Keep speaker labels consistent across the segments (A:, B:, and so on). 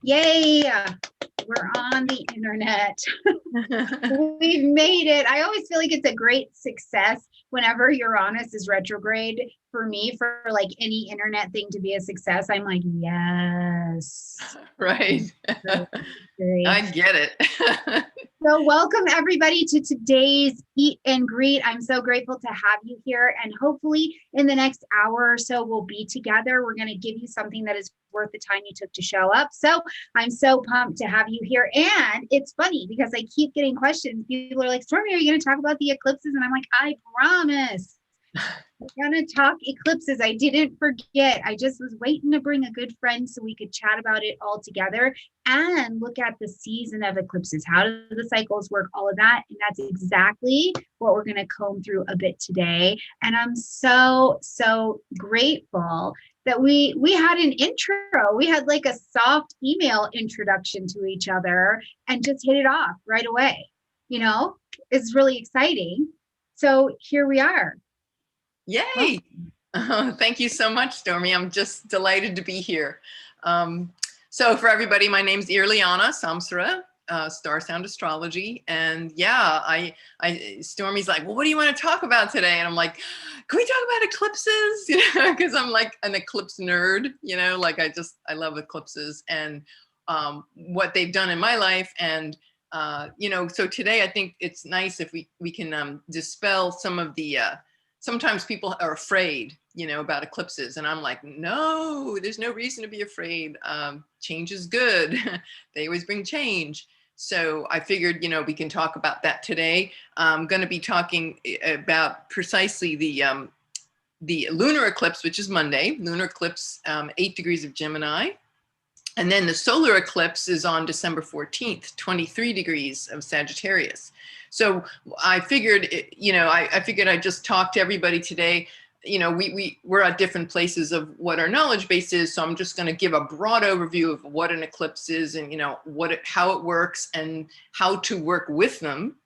A: Yay! We're on the internet. We've made it. I always feel like it's a great success whenever Uranus is retrograde. For me, for like any internet thing to be a success, I'm like, yes.
B: Right. I get it.
A: So welcome everybody to today's Eat and Greet. I'm so grateful to have you here, and hopefully in the next hour or so we'll be together. We're going to give you something that is worth the time you took to show up. So I'm so pumped to have you here. And it's funny because I keep getting questions. People are like, Stormie, are you going to talk about the eclipses? And I'm like, I promise. We're going to talk eclipses. I didn't forget. I just was waiting to bring a good friend so we could chat about it all together and look at the season of eclipses. How do the cycles work? All of that. And that's exactly what we're going to comb through a bit today. And I'm so grateful that we had an intro. We had like a soft email introduction to each other and just hit it off right away. You know, it's really exciting. So here we are.
B: Yay! Thank you so much, Stormie. I'm just delighted to be here. So for everybody, my name's Irlianna Samsara, Star Sound Astrology. And yeah, Stormie's like, well, what do you want to talk about today? And I'm like, can we talk about eclipses? You know, because I'm like an eclipse nerd, you know, like I love eclipses and what they've done in my life. And you know, so today I think it's nice if we can dispel some of the sometimes people are afraid, you know, about eclipses. And I'm like, no, there's no reason to be afraid. Change is good. They always bring change. So I figured, you know, we can talk about that today. I'm going to be talking about precisely the lunar eclipse, which is Monday, lunar eclipse, 8 degrees of Gemini. And then the solar eclipse is on December 14th, 23 degrees of Sagittarius. So I figured, you know, I figured I'd just talk to everybody today. You know, we're at different places of what our knowledge base is. So I'm just going to give a broad overview of what an eclipse is and, you know, how it works and how to work with them.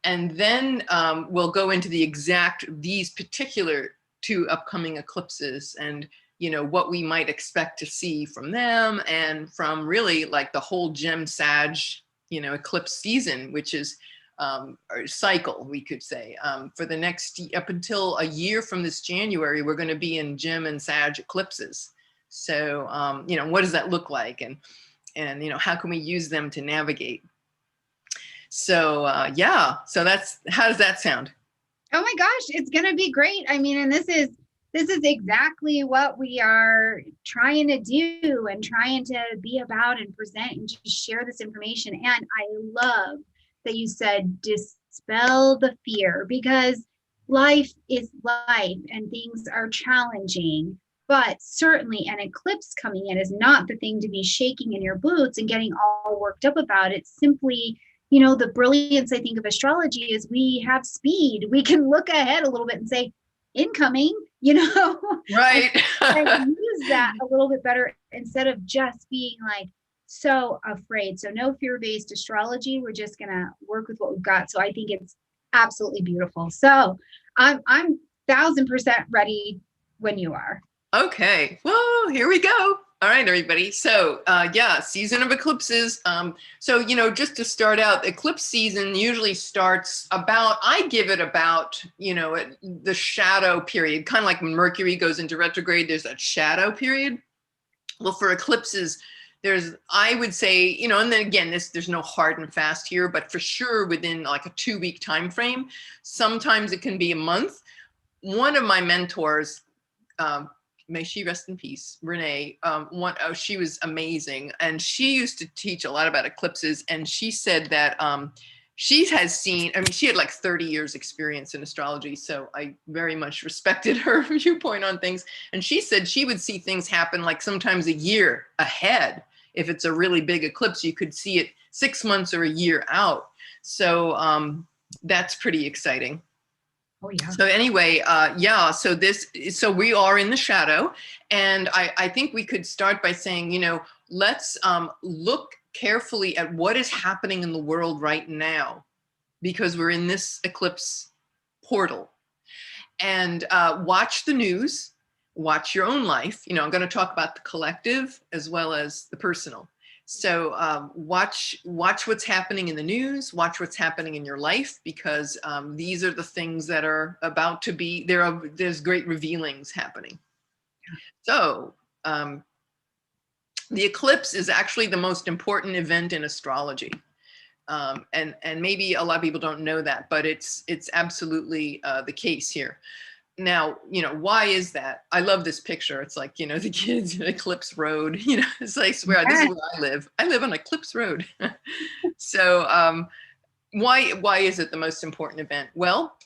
B: And then we'll go into these particular 2 upcoming eclipses and, you know, what we might expect to see from them and from really like the whole Gem Sag, you know, eclipse season, which is or cycle, we could say, for the next, up until a year from this January, we're going to be in Gem and Sag eclipses. So, you know, what does that look like? And, you know, how can we use them to navigate? So, yeah, so how does that sound?
A: Oh my gosh, it's going to be great. I mean, and this is exactly what we are trying to do and trying to be about and present and just share this information. And I love that you said dispel the fear, because life is life and things are challenging. But certainly an eclipse coming in is not the thing to be shaking in your boots and getting all worked up about. It's simply, you know, the brilliance, I think, of astrology is we have speed. We can look ahead a little bit and say, incoming, you know,
B: right?
A: and use that a little bit better instead of just being like so afraid. So no fear-based astrology. We're just gonna work with what we've got. So I think it's absolutely beautiful. So I'm 1000% ready when you are.
B: Okay, well, here we go. All right, everybody. So yeah, season of eclipses. So, you know, just to start out, eclipse season usually starts about, I give it about, you know, the shadow period, kind of like when Mercury goes into retrograde, there's a shadow period. Well, for eclipses, I would say, you know, and then again, there's no hard and fast here, but for sure within like a 2-week time frame. Sometimes it can be a month. One of my mentors, may she rest in peace, Renee, she was amazing. And she used to teach a lot about eclipses. And she said that she has seen, I mean, she had like 30 years experience in astrology. So I very much respected her viewpoint on things. And she said she would see things happen like sometimes a year ahead. If it's a really big eclipse, you could see it 6 months or a year out. So that's pretty exciting.
A: Oh, yeah.
B: So anyway, yeah, so we are in the shadow. And I think we could start by saying, you know, let's look carefully at what is happening in the world right now, because we're in this eclipse portal. And watch the news, watch your own life. You know, I'm going to talk about the collective as well as the personal. So watch what's happening in the news, watch what's happening in your life, because these are the things that are about to be, there's great revealings happening. So the eclipse is actually the most important event in astrology. And maybe a lot of people don't know that, but it's absolutely the case here. Now, why is that? I love this picture. It's like, the kids in Eclipse Road, it's like, I swear, this is where I live. I live on Eclipse Road. So why is it the most important event? Well,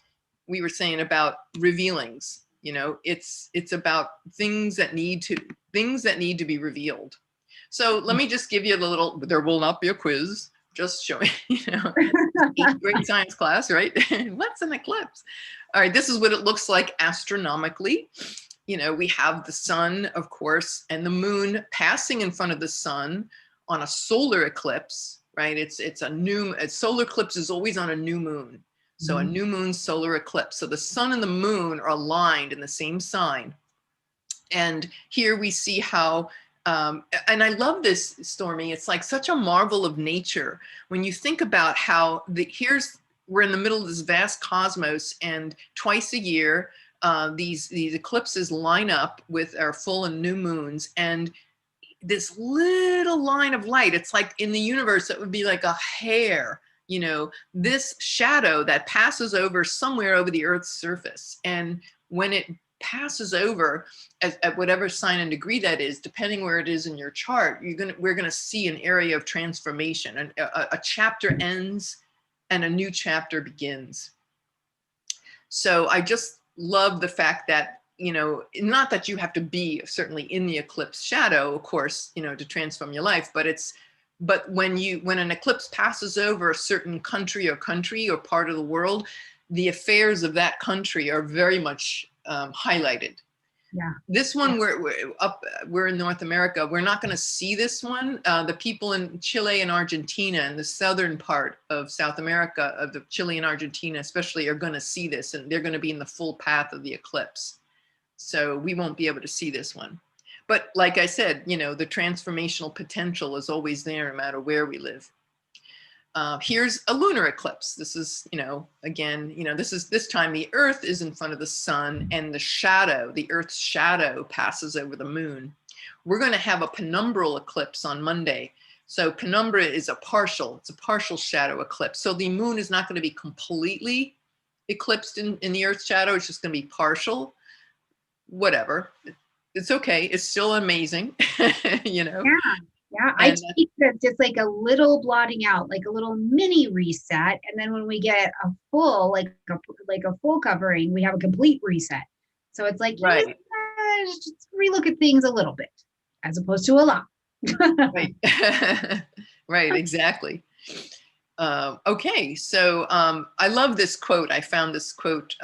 B: we were saying about revealings, it's about things that need to be revealed. So let me just give you a little, there will not be a quiz, just showing, 8th grade science class, right? What's an eclipse? All right, this is what it looks like astronomically. We have the sun, of course, and the moon passing in front of the sun on a solar eclipse, right? A solar eclipse is always on a new moon. So a new moon solar eclipse. So the sun and the moon are aligned in the same sign. And here we see how, and I love this, Stormie, it's like such a marvel of nature. When you think about how we're in the middle of this vast cosmos, and twice a year, these eclipses line up with our full and new moons, and this little line of light, it's like in the universe, it would be like a hair, this shadow that passes over somewhere over the Earth's surface. And when it passes over at whatever sign and degree that is, depending where it is in your chart, we're gonna see an area of transformation, and a chapter ends and a new chapter begins. So I just love the fact that, not that you have to be certainly in the eclipse shadow, of course, to transform your life, but when an eclipse passes over a certain country or part of the world, the affairs of that country are very much highlighted.
A: Yeah.
B: This one, we're in North America. We're not going to see this one. The people in Chile and Argentina, and the southern part of South America, of the Chile and Argentina especially, are going to see this, and they're going to be in the full path of the eclipse. So we won't be able to see this one. But like I said, the transformational potential is always there no matter where we live. Here's a lunar eclipse. This is, again, this time the Earth is in front of the sun, and the Earth's shadow passes over the moon. We're going to have a penumbral eclipse on Monday. So penumbra is a partial shadow eclipse. So the moon is not going to be completely eclipsed in the Earth's shadow. It's just going to be partial. Whatever. It's okay. It's still amazing,
A: Yeah, I take it as just like a little blotting out, like a little mini reset, and then when we get a full, like a full covering, we have a complete reset. So it's like,
B: right.
A: Just relook at things a little bit, as opposed to a lot.
B: Right, right, exactly. Okay, so I love this quote. I found this quote.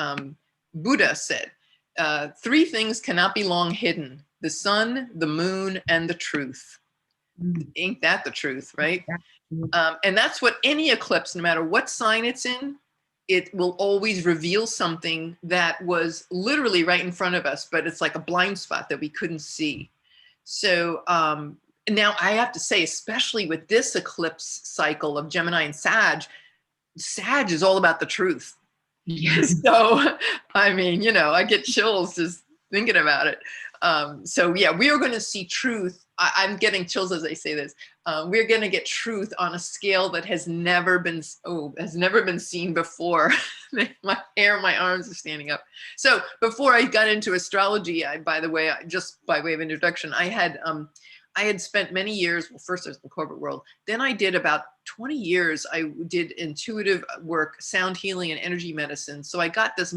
B: Buddha said, 3 things cannot be long hidden: the sun, the moon, and the truth. Ain't that the truth, right? And that's what any eclipse, no matter what sign it's in, it will always reveal something that was literally right in front of us, but it's like a blind spot that we couldn't see. So now I have to say, especially with this eclipse cycle of Gemini and Sag is all about the truth. Yes. So, I mean, I get chills just thinking about it. So yeah, we are going to see truth. I'm getting chills as I say this. We're going to get truth on a scale that has never been seen before. My hair, my arms are standing up. So before I got into astrology, by the way, just by way of introduction, I had spent many years, well, first I was in the corporate world, then I did about 20 years, I did intuitive work, sound healing and energy medicine. So I got this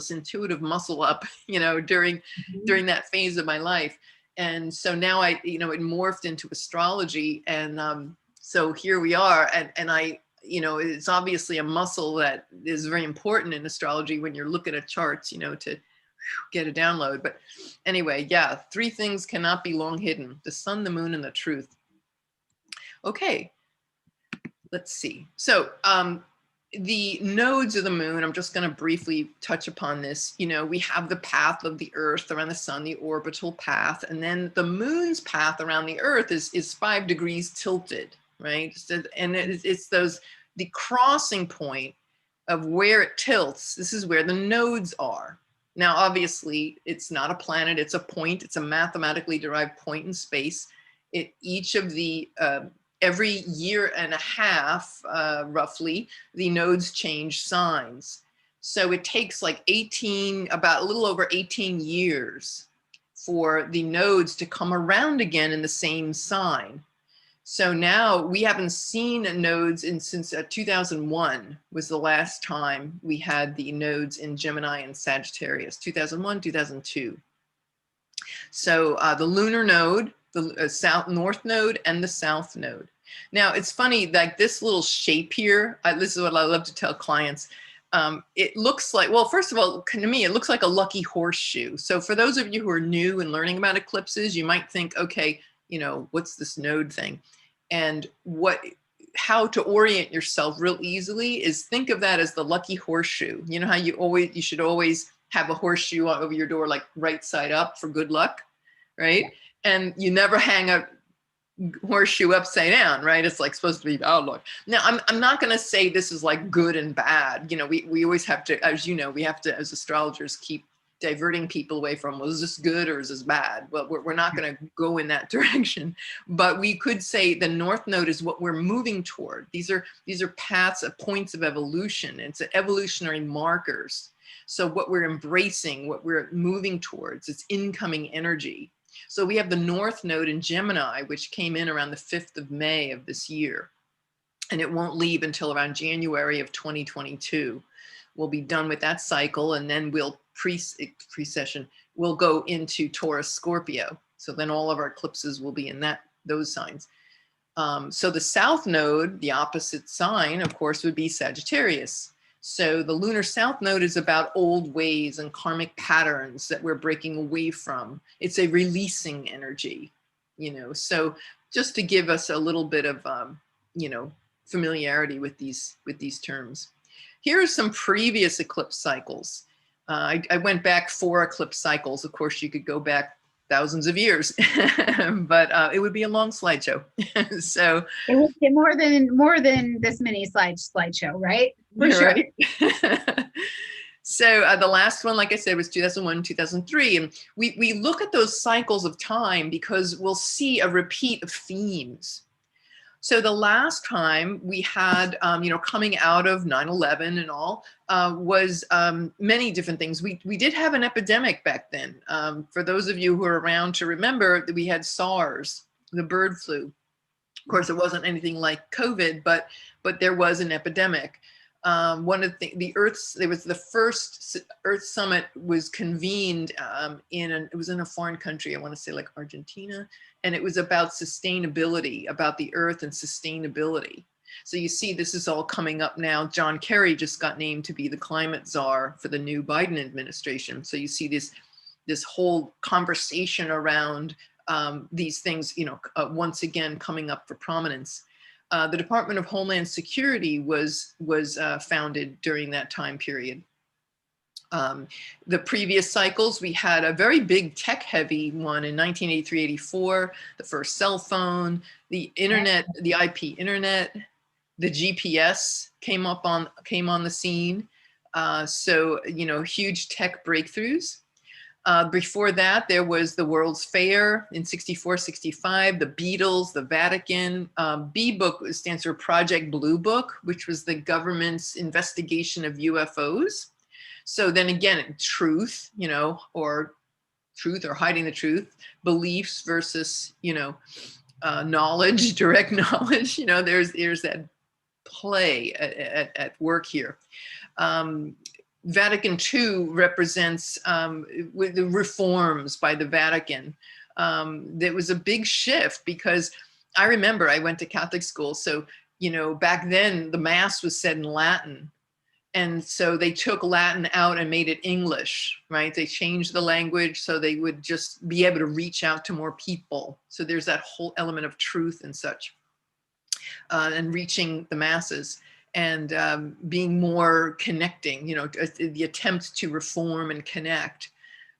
B: intuitive muscle up, during that phase of my life. And so now it morphed into astrology. And so here we are. And I, it's obviously a muscle that is very important in astrology when you're looking at charts, to get a download. But anyway, yeah, 3 things cannot be long hidden: the sun, the moon, and the truth. Okay, let's see. So the nodes of the moon, I'm just going to briefly touch upon this. You know, we have the path of the Earth around the sun, the orbital path, and then the moon's path around the Earth is 5 degrees tilted, right? So, and it's the crossing point of where it tilts. This is where the nodes are. Now, obviously, it's not a planet, it's a point, it's a mathematically derived point in space. Each of the every year and a half, roughly, the nodes change signs. So it takes like about a little over 18 years for the nodes to come around again in the same sign. So now we haven't seen nodes since 2001 was the last time we had the nodes in Gemini and Sagittarius, 2001, 2002. So the lunar node, the north node, and the south node. Now it's funny, like this little shape here, this is what I love to tell clients. It looks like, well, first of all, to me, it looks like a lucky horseshoe. So for those of you who are new and learning about eclipses, you might think, okay, you know, what's this node thing? And how to orient yourself real easily is think of that as the lucky horseshoe. You know how you should always have a horseshoe over your door, like right side up for good luck, right? And you never hang a horseshoe upside down, right? It's like supposed to be bad luck. Now, I'm not going to say this is like good and bad. You know, we always have to, as you know, we have to, as astrologers, keep diverting people away from, well, is this good or is this bad? Well, we're not going to go in that direction, but we could say the north node is what we're moving toward. These are paths, points of evolution. It's evolutionary markers. So what we're embracing, what we're moving towards, it's incoming energy. So we have the north node in Gemini, which came in around the 5th of May of this year, and it won't leave until around January of 2022. We'll be done with that cycle, and then we'll precession, we'll go into Taurus Scorpio. So then all of our eclipses will be in those signs. So the south node, the opposite sign, of course, would be Sagittarius. So the lunar south node is about old ways and karmic patterns that we're breaking away from. It's a releasing energy, you know. So just to give us a little bit of, you know, familiarity with these terms. Here are some previous eclipse cycles. I went back 4 eclipse cycles. Of course, you could go back thousands of years, but it would be a long slideshow. So
A: it would be more than this mini slideshow, right? For sure.
B: Right. So the last one, like I said, was 2001, 2003. And we look at those cycles of time because we'll see a repeat of themes. So the last time we had, you know, coming out of 9/11 and all, was many different things. We did have an epidemic back then. For those of you who are around to remember, that we had SARS, the bird flu. Of course, it wasn't anything like COVID, but there was an epidemic. One of there was the first Earth Summit was convened it was in a foreign country, I want to say like Argentina, and it was about sustainability, about the Earth and sustainability. So you see, this is all coming up now. John Kerry just got named to be the climate czar for the new Biden administration. So you see this whole conversation around these things, you know, once again coming up for prominence. The Department of Homeland Security was founded during that time period. The previous cycles, we had a very big tech-heavy one in 1983-84, the first cell phone, the internet, the IP internet, the GPS came on the scene. So, you know, huge tech breakthroughs. Before that, there was the World's Fair in 64, 65, the Beatles, the Vatican. B-Book stands for Project Blue Book, which was the government's investigation of UFOs. So then again, truth, you know, or truth or hiding the truth, beliefs versus, you know, knowledge, direct knowledge. You know, there's that play at work here. Vatican II represents with the reforms by the Vatican. There was a big shift because I remember I went to Catholic school. So, you know, back then the Mass was said in Latin. And so they took Latin out and made it English, right? They changed the language so they would just be able to reach out to more people. So there's that whole element of truth and such, and reaching the masses. and being more connecting, you know, the attempt to reform and connect.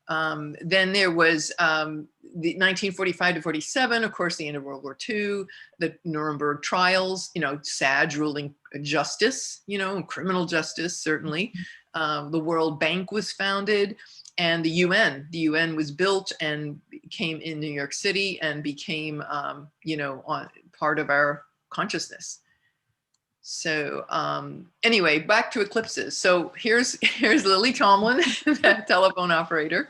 B: Then there was the 1945 to 47, of course, the end of World War II, the Nuremberg trials, you know, sad ruling justice, you know, criminal justice, certainly. The World Bank was founded, and the UN was built and came in New York City and became, you know, part of our consciousness. So anyway, back to eclipses. So here's Lily Tomlin, that telephone operator.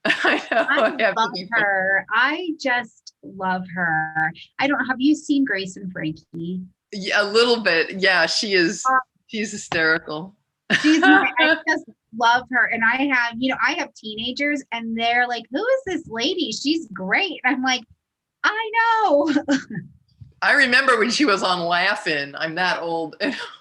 B: I know,
A: I love her. I just love her. I don't, have you seen Grace and Frankie?
B: Yeah, a little bit. Yeah, she's hysterical.
A: I just love her. And I have, you know, I have teenagers and they're like, who is this lady? She's great. I'm like, I know.
B: I remember when she was on Laugh-In. I'm that old.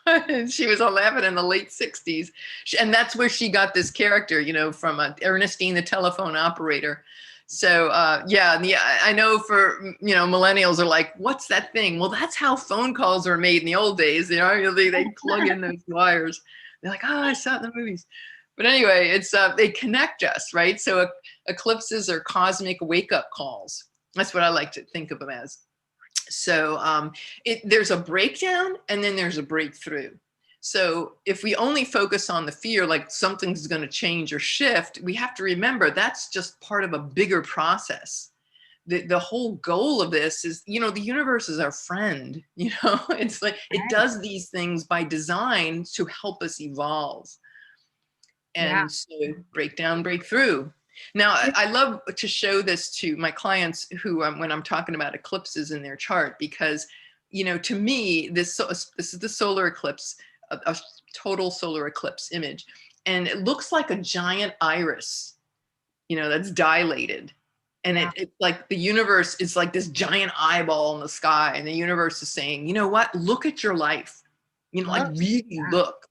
B: And she was on Laugh-In in the late 60s. And that's where she got this character, you know, from Ernestine, the telephone operator. So yeah, I know for, you know, millennials are like, what's that thing? Well, that's how phone calls were made in the old days. You know, they plug in those wires. They're like, oh, I saw it in the movies. But anyway, it's they connect us, right? So eclipses are cosmic wake-up calls. That's what I like to think of them as. So there's a breakdown and then there's a breakthrough. So if we only focus on the fear, like something's going to change or shift, we have to remember that's just part of a bigger process. The whole goal of this is, you know, the universe is our friend. You know, it's like it does these things by design to help us evolve. And so breakdown, breakthrough. Now, I love to show this to my clients who, when I'm talking about eclipses in their chart, because, you know, to me, this is the solar eclipse, a total solar eclipse image. And it looks like a giant iris, you know, that's dilated. And it's like the universe is like this giant eyeball in the sky. And the universe is saying, you know what, look at your life, you know, like really look.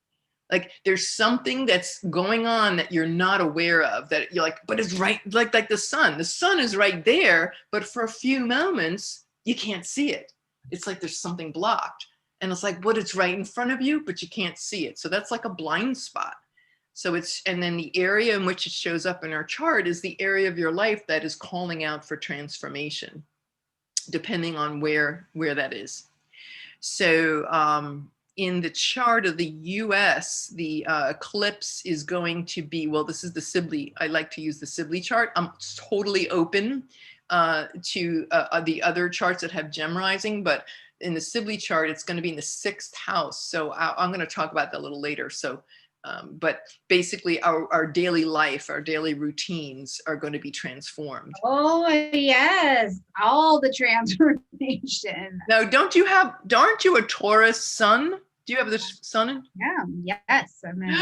B: Like there's something that's going on that you're not aware of, that you're like, but it's right, like the sun is right there, but for a few moments you can't see it. It's like there's something blocked, and it's like, what, it's right in front of you, but you can't see it. So that's like a blind spot. So and then the area in which it shows up in our chart is the area of your life that is calling out for transformation, depending on where that is. So in the chart of the US, the eclipse is going to be, well, this is the Sibley. I like to use the Sibley chart. I'm totally open to the other charts that have gem rising, but in the Sibley chart, it's going to be in the 6th house. So I'm going to talk about that a little later. So, but basically our daily life, our daily routines are going to be transformed.
A: Oh, yes. All the transformation.
B: Now, aren't you a Taurus sun? Do you have the sun?
A: Yeah, yes. I mean,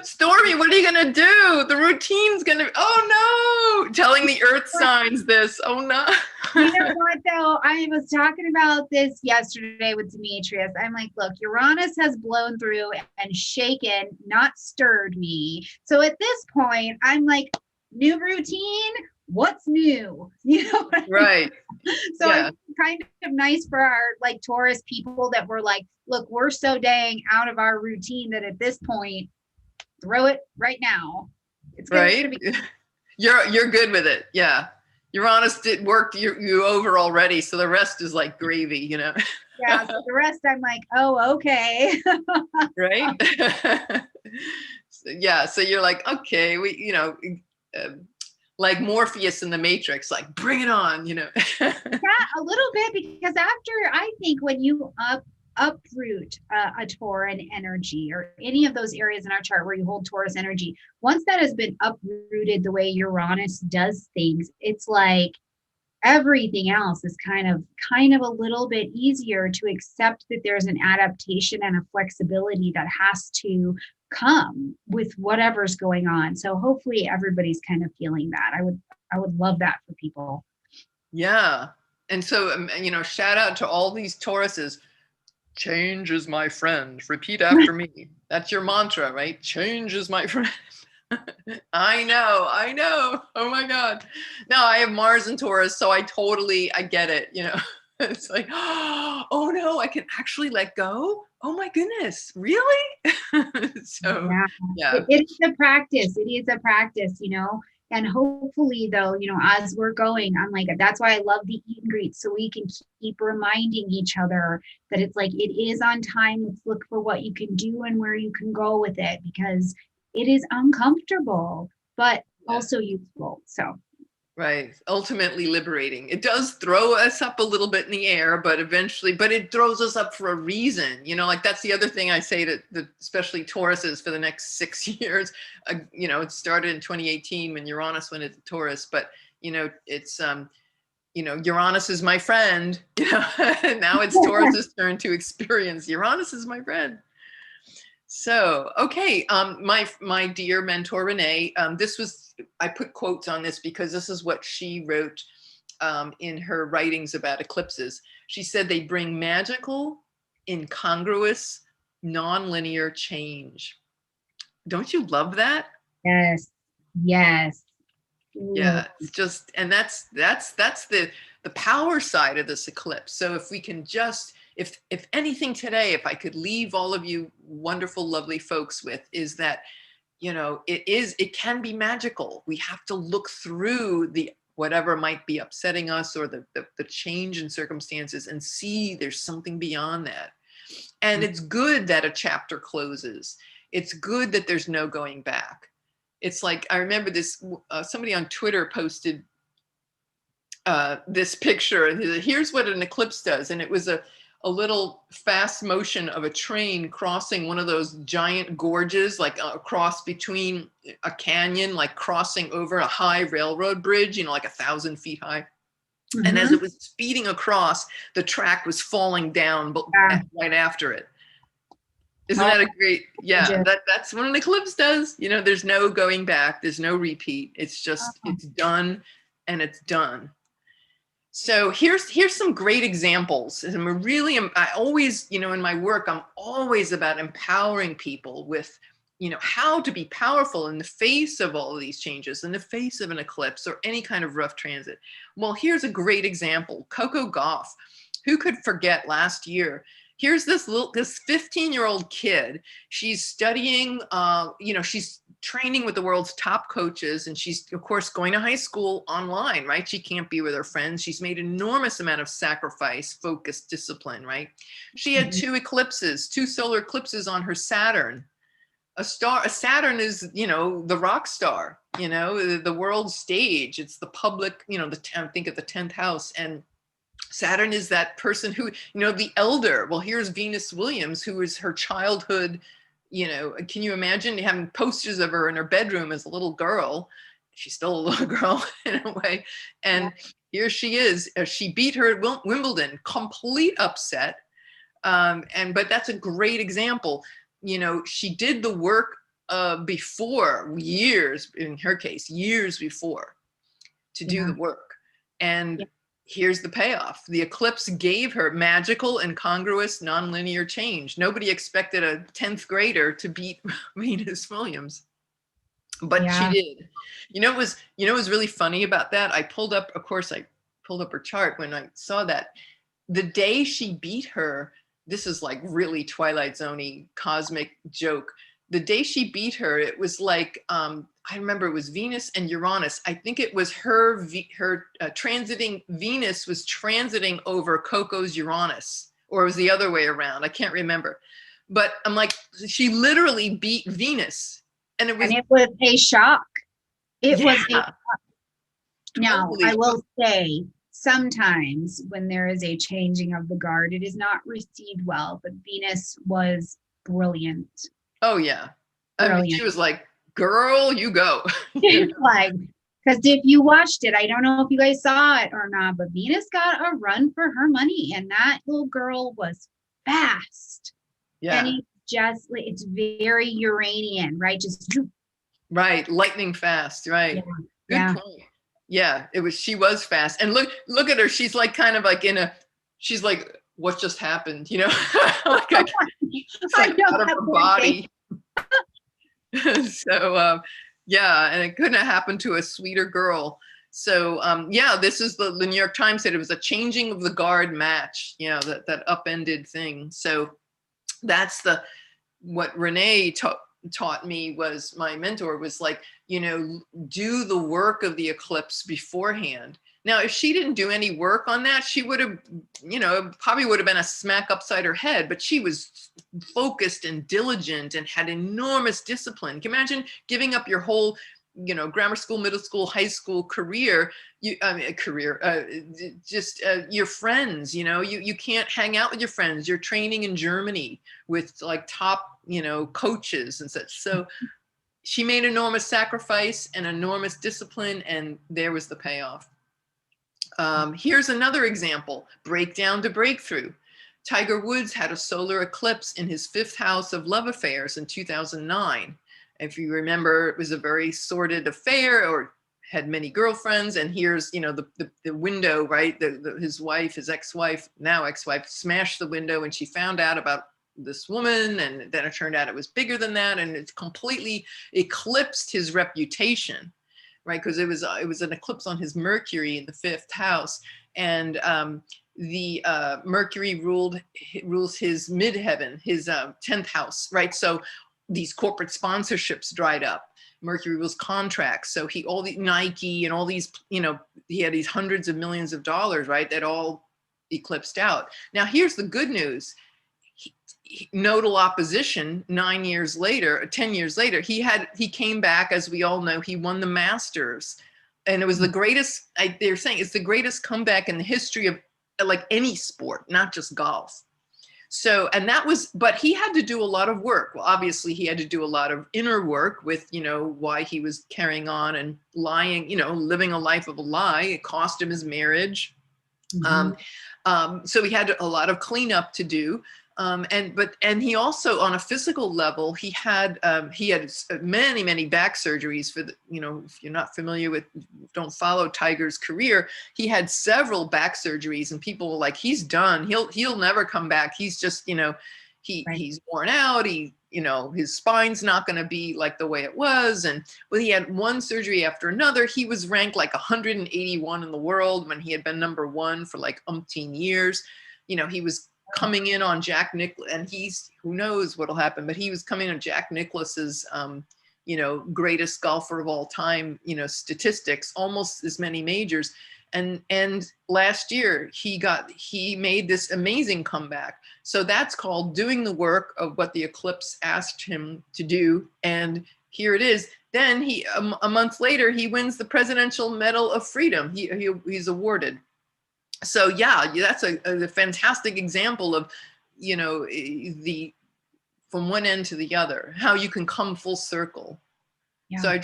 B: Stormie, what are you going to do? The routine's going to, oh no, telling the earth signs this. Oh no.
A: You know what though? I was talking about this yesterday with Demetrius. I'm like, look, Uranus has blown through and shaken, not stirred me. So at this point, I'm like, new routine, what's new? You know what I mean?
B: Right.
A: So it's kind of nice for our like Taurus people that were like, look, we're so dang out of our routine that at this point, throw it right now. It's
B: right.
A: Gonna be-
B: You're good with it. Yeah. Uranus did work you over already. So the rest is like gravy, you know?
A: Yeah. So the rest I'm like, oh, okay.
B: Right. Yeah. So you're like, okay, we, you know, like Morpheus in the Matrix, like bring it on, you know?
A: Yeah, a little bit, because after, I think when you uproot a Tauran energy or any of those areas in our chart where you hold Taurus energy, once that has been uprooted the way Uranus does things, it's like everything else is kind of a little bit easier to accept that there's an adaptation and a flexibility that has to come with whatever's going on. So hopefully everybody's kind of feeling that. I would love that for people.
B: Yeah. And so, you know, shout out to all these Tauruses. Change is my friend. Repeat after me. That's your mantra, right? Change is my friend. I know. Oh my God. No, I have Mars and Taurus, so I get it. You know, it's like, oh no, I can actually let go. Oh my goodness, really? So,
A: Yeah,
B: yeah.
A: it is a practice. It is a practice, and hopefully though, as we're going, I'm like, that's why I love the eat and greet. So we can keep reminding each other that it's like, it is on time. Let's look for what you can do and where you can go with it, because it is uncomfortable, but
B: Yeah.
A: also useful. So
B: Right. Ultimately liberating. It does throw us up a little bit in the air, but it throws us up for a reason. Like that's the other thing I say to especially Tauruses for the next 6 years. It started in 2018 when Uranus went into Taurus, but it's, Uranus is my friend, now it's Taurus's turn to experience Uranus is my friend. So, okay, my dear mentor Renee, I put quotes on this because this is what she wrote in her writings about eclipses. She said they bring magical, incongruous, nonlinear change. Don't you love that?
A: yes.
B: Yeah, it's just, and that's the power side of this eclipse. So if we can just, if anything today, if I could leave all of you wonderful, lovely folks with, is that, it can be magical. We have to look through the whatever might be upsetting us, or the change in circumstances, and see there's something beyond that. And it's good that a chapter closes. It's good that there's no going back. It's like, I remember this, somebody on Twitter posted this picture, and here's what an eclipse does. And it was a little fast motion of a train crossing one of those giant gorges, like a cross between a canyon, like crossing over a high railroad bridge, like 1,000 feet high. Mm-hmm. And as it was speeding across, the track was falling down right after it. Isn't that a great, that's what an eclipse does. There's no going back. There's no repeat. It's just, it's done and it's done. So here's some great examples. And I always, in my work, I'm always about empowering people with, how to be powerful in the face of all of these changes, in the face of an eclipse or any kind of rough transit. Well, here's a great example. Coco Gauff. Who could forget last year? Here's this 15-year-old kid. She's studying, she's training with the world's top coaches, and she's of course going to high school online, right? She can't be with her friends. She's made enormous amount of sacrifice, focus, discipline, right? She had two solar eclipses on her Saturn. A Saturn is, the rock star, the world stage. It's the public, think of the 10th house. And Saturn is that person who, the elder. Well, here's Venus Williams, who is her childhood, can you imagine having posters of her in her bedroom as a little girl? She's still a little girl in a way. And here she is. She beat her at Wimbledon, complete upset. But that's a great example. She did the work before, years, in her case, years before, to do the work. And here's the payoff. The eclipse gave her magical, incongruous, nonlinear change. Nobody expected a 10th grader to beat Venus Williams, but she did. What was really funny about that? I pulled up her chart when I saw that. The day she beat her, this is like really Twilight Zone-y cosmic joke. The day she beat her, it was like, I remember it was Venus and Uranus. I think it was her transiting, Venus was transiting over Coco's Uranus, or it was the other way around. I can't remember. But I'm like, she literally beat Venus. And it was
A: a shock. It was a shock. Now, I will say, sometimes when there is a changing of the guard, it is not received well, but Venus was brilliant.
B: Oh, yeah. Brilliant. I mean, she was like, girl, you go.
A: Like, because if you watched it, I don't know if you guys saw it or not, but Venus got a run for her money, and that little girl was fast.
B: Yeah.
A: And it's very Uranian, right? Just
B: right, lightning fast, right? Good point. Yeah, she was fast. And look at her. She's like kind of like she's like, what just happened? Like out of her body. So and it couldn't have happened to a sweeter girl. So this is the New York Times said it was a changing of the guard match, that upended thing. So That's what Renee taught me, was my mentor, was like, do the work of the eclipse beforehand. Now, if she didn't do any work on that, she would have, probably would have been a smack upside her head, but she was focused and diligent and had enormous discipline. Can you imagine giving up your whole, grammar school, middle school, high school career, your friends, you can't hang out with your friends. You're training in Germany with like top, coaches and such. So she made enormous sacrifice and enormous discipline, and there was the payoff. Here's another example, breakdown to breakthrough. Tiger Woods had a solar eclipse in his 5th house of love affairs in 2009. If you remember, it was a very sordid affair, or had many girlfriends. And here's, the window, right? His wife, his ex-wife, now ex-wife, smashed the window, and she found out about this woman. And then it turned out it was bigger than that. And it completely eclipsed his reputation, right? Because it was an eclipse on his Mercury in the 5th house. And the Mercury rules his midheaven, his 10th house, right? So these corporate sponsorships dried up. Mercury rules contracts. So all the Nike and all these, he had these hundreds of millions of dollars, right? That all eclipsed out. Now, here's the good news. Nodal opposition 9 years later, 10 years later, he came back, as we all know, he won the Masters. And it was the greatest, they're saying it's the greatest comeback in the history of like any sport, not just golf. So, but he had to do a lot of work. Well, obviously he had to do a lot of inner work with, why he was carrying on and lying, living a life of a lie. It cost him his marriage. Mm-hmm. So he had a lot of cleanup to do. And he also, on a physical level, he had many, many back surgeries for if you're not familiar with, don't follow Tiger's career, he had several back surgeries, and people were like, he's done. He'll never come back. He's just, he's worn out. His spine's not going to be like the way it was. And he had one surgery after another. He was ranked like 181 in the world when he had been number 1 for like umpteen years. He was coming in on Jack Nicklaus, and who knows what'll happen, but he was coming on Jack Nicklaus's, greatest golfer of all time, statistics, almost as many majors. And last year he made this amazing comeback. So that's called doing the work of what the eclipse asked him to do. And here it is. Then a month later, he wins the Presidential Medal of Freedom. He's awarded. So yeah, that's a fantastic example of, from one end to the other, how you can come full circle. Yeah. So I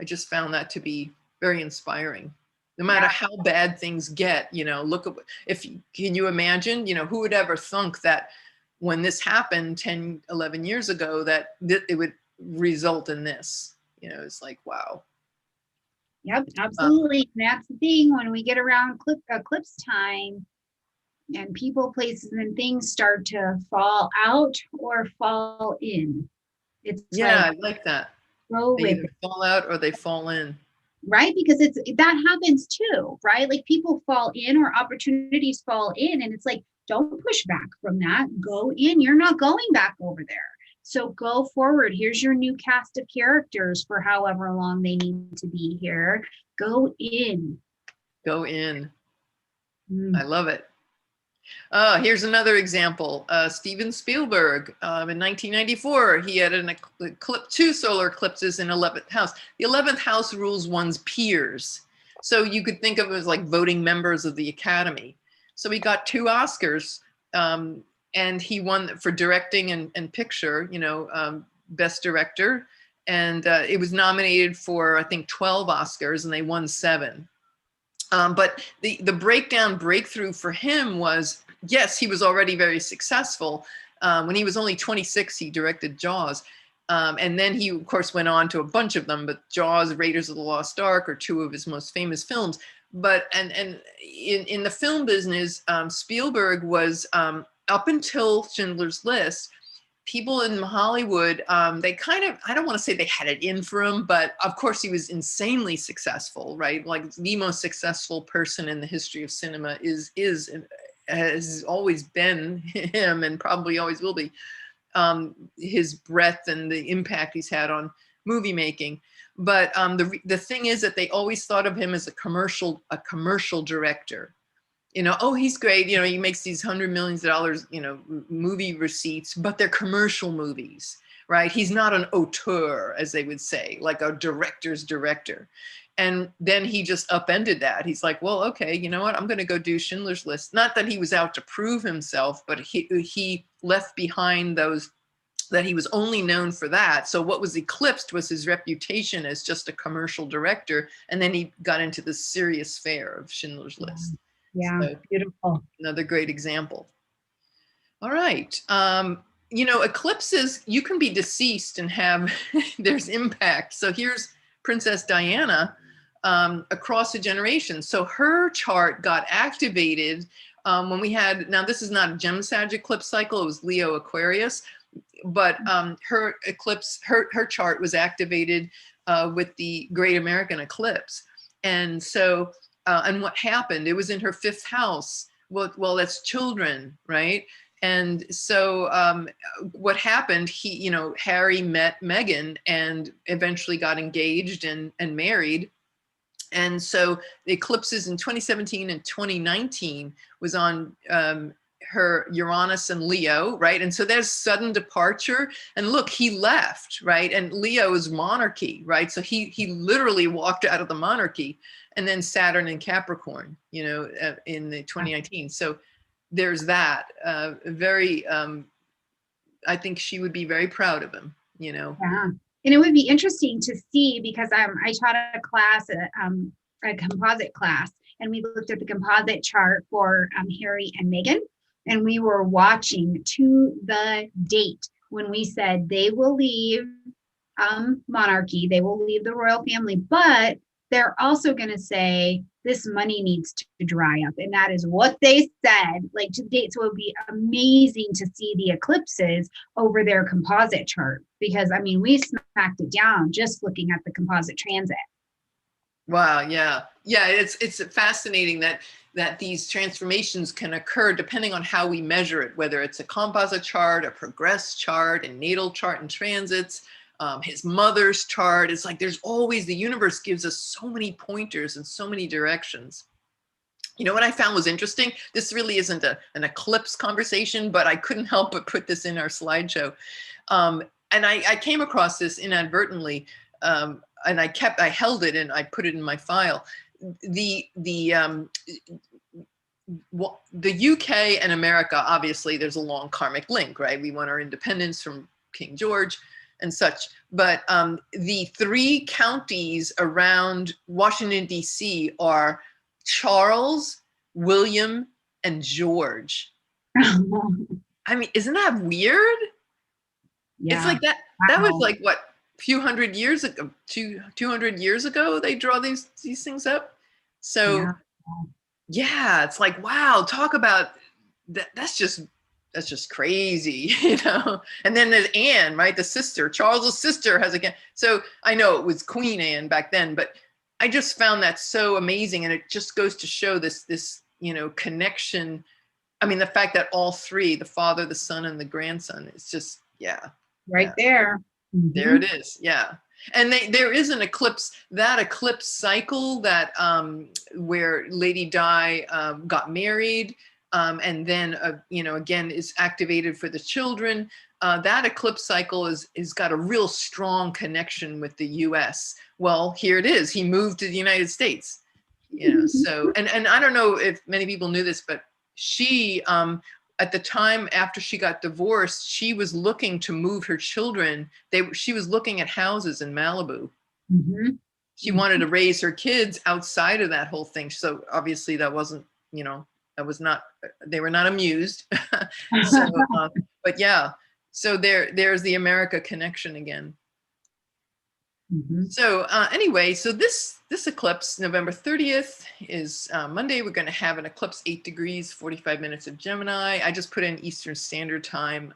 B: just found that to be very inspiring. No matter how bad things get, can you imagine, who would ever thunk that when this happened 10, 11 years ago, that it would result in this, it's like, wow.
A: Yep, absolutely. That's the thing, when we get around eclipse time and people, places, and things start to fall out or fall in. It's
B: I like that. They either fall out or they fall in.
A: Right? Because that happens too, right? Like people fall in or opportunities fall in, and it's like, don't push back from that. Go in. You're not going back over there. So go forward. Here's your new cast of characters for however long they need to be here. Go in. Go in.
B: I love it. Here's another example. Steven Spielberg, in 1994, he had two solar eclipses in 11th house. The 11th house rules one's peers. So you could think of it as like voting members of the Academy. So he got 2 Oscars, and he won for directing and picture, best director. And it was nominated for, I think, 12 Oscars, and they won 7. But the breakthrough for him was, yes, he was already very successful. When he was only 26, he directed Jaws. And then he, of course, went on to a bunch of them, but Jaws, Raiders of the Lost Ark are 2 of his most famous films. But and in the film business, Spielberg was, up until Schindler's List, people in Hollywood, they kind of, I don't want to say they had it in for him, but of course he was insanely successful, right? Like the most successful person in the history of cinema is has always been him and probably always will be, his breadth and the impact he's had on movie making. But the thing is that they always thought of him as a commercial director. You know, oh, he's great. You know, he makes these $100 million, you know, movie receipts, but they're commercial movies, right? He's not an auteur, as they would say, like a director's director. And then he just upended that. He's like, well, okay, you know what? I'm going to go do Schindler's List. Not that he was out to prove himself, but he left behind those that he was only known for that. So what was eclipsed was his reputation as just a commercial director. And then he got into the serious fare of Schindler's List.
A: Yeah,
B: So,
A: beautiful.
B: another great example. All right. You know, eclipses, you can be deceased and have, there's impact. So here's Princess Diana across a generation. So her chart got activated when we had, now this is not a Gem-Sag eclipse cycle, it was Leo Aquarius, but her eclipse, her chart was activated with the Great American Eclipse. And so, and what happened, it was in her 5th house. Well, that's children, right? And so what happened, you know, Harry met Meghan and eventually got engaged and married. And so the eclipses in 2017 and 2019 was on her Uranus and Leo, right? And so there's sudden departure. And look, he left, right? And Leo is monarchy, right? So he literally walked out of the monarchy. And then Saturn in Capricorn, you know, in the 2019. So there's that. I think she would be very proud of him, you know.
A: Yeah. And it would be interesting to see, because I taught a class, a composite class, and we looked at the composite chart for Harry and Meghan, and we were watching to the date when we said they will leave monarchy, they will leave the royal family, but they're also going to say this money needs to dry up. And that is what they said, like, to date. So it would be amazing to see the eclipses over their composite chart, because I mean, we smacked it down just looking at the composite transit.
B: Wow. Yeah. Yeah. It's fascinating that these transformations can occur depending on how we measure it, whether it's a composite chart, a progress chart, a natal chart and transits, his mother's chart. It's like there's always, the universe gives us so many pointers and so many directions. You know what I found was interesting? This really isn't an eclipse conversation, but I couldn't help but put this in our slideshow. And I came across this inadvertently, and I held it and I put it in my file. The UK and America, obviously there's a long karmic link, right? We won our independence from King George and such, but the 3 counties around Washington, D.C. are Charles, William, and George. I mean, isn't that weird? Yeah. It's like that. Wow. That was like what, a few hundred years ago, 200 years ago, they draw these things up. So yeah, it's like, wow, talk about that. That's just crazy, you know. And then there's Anne, right? The sister, Charles's sister has again. So I know it was Queen Anne back then, but I just found that so amazing. And it just goes to show this, you know, connection. I mean, the fact that all 3, the father, the son, and the grandson, is just, yeah.
A: Right there.
B: Mm-hmm. There it is. Yeah. And there is an eclipse, that eclipse cycle that where Lady Di got married, and then, you know, again, is activated for the children. That eclipse cycle is got a real strong connection with the US. Well, here it is. He moved to the United States, you know, so, and I don't know if many people knew this, but she, at the time after she got divorced, she was looking to move her children. She was looking at houses in Malibu. Mm-hmm. She wanted to raise her kids outside of that whole thing. So obviously that wasn't, you know, that was not, they were not amused. So, but yeah, so there's the America connection again. Mm-hmm. So anyway, so this eclipse, November 30th, is Monday. We're going to have an eclipse 8 degrees, 45 minutes of Gemini. I just put in Eastern Standard Time,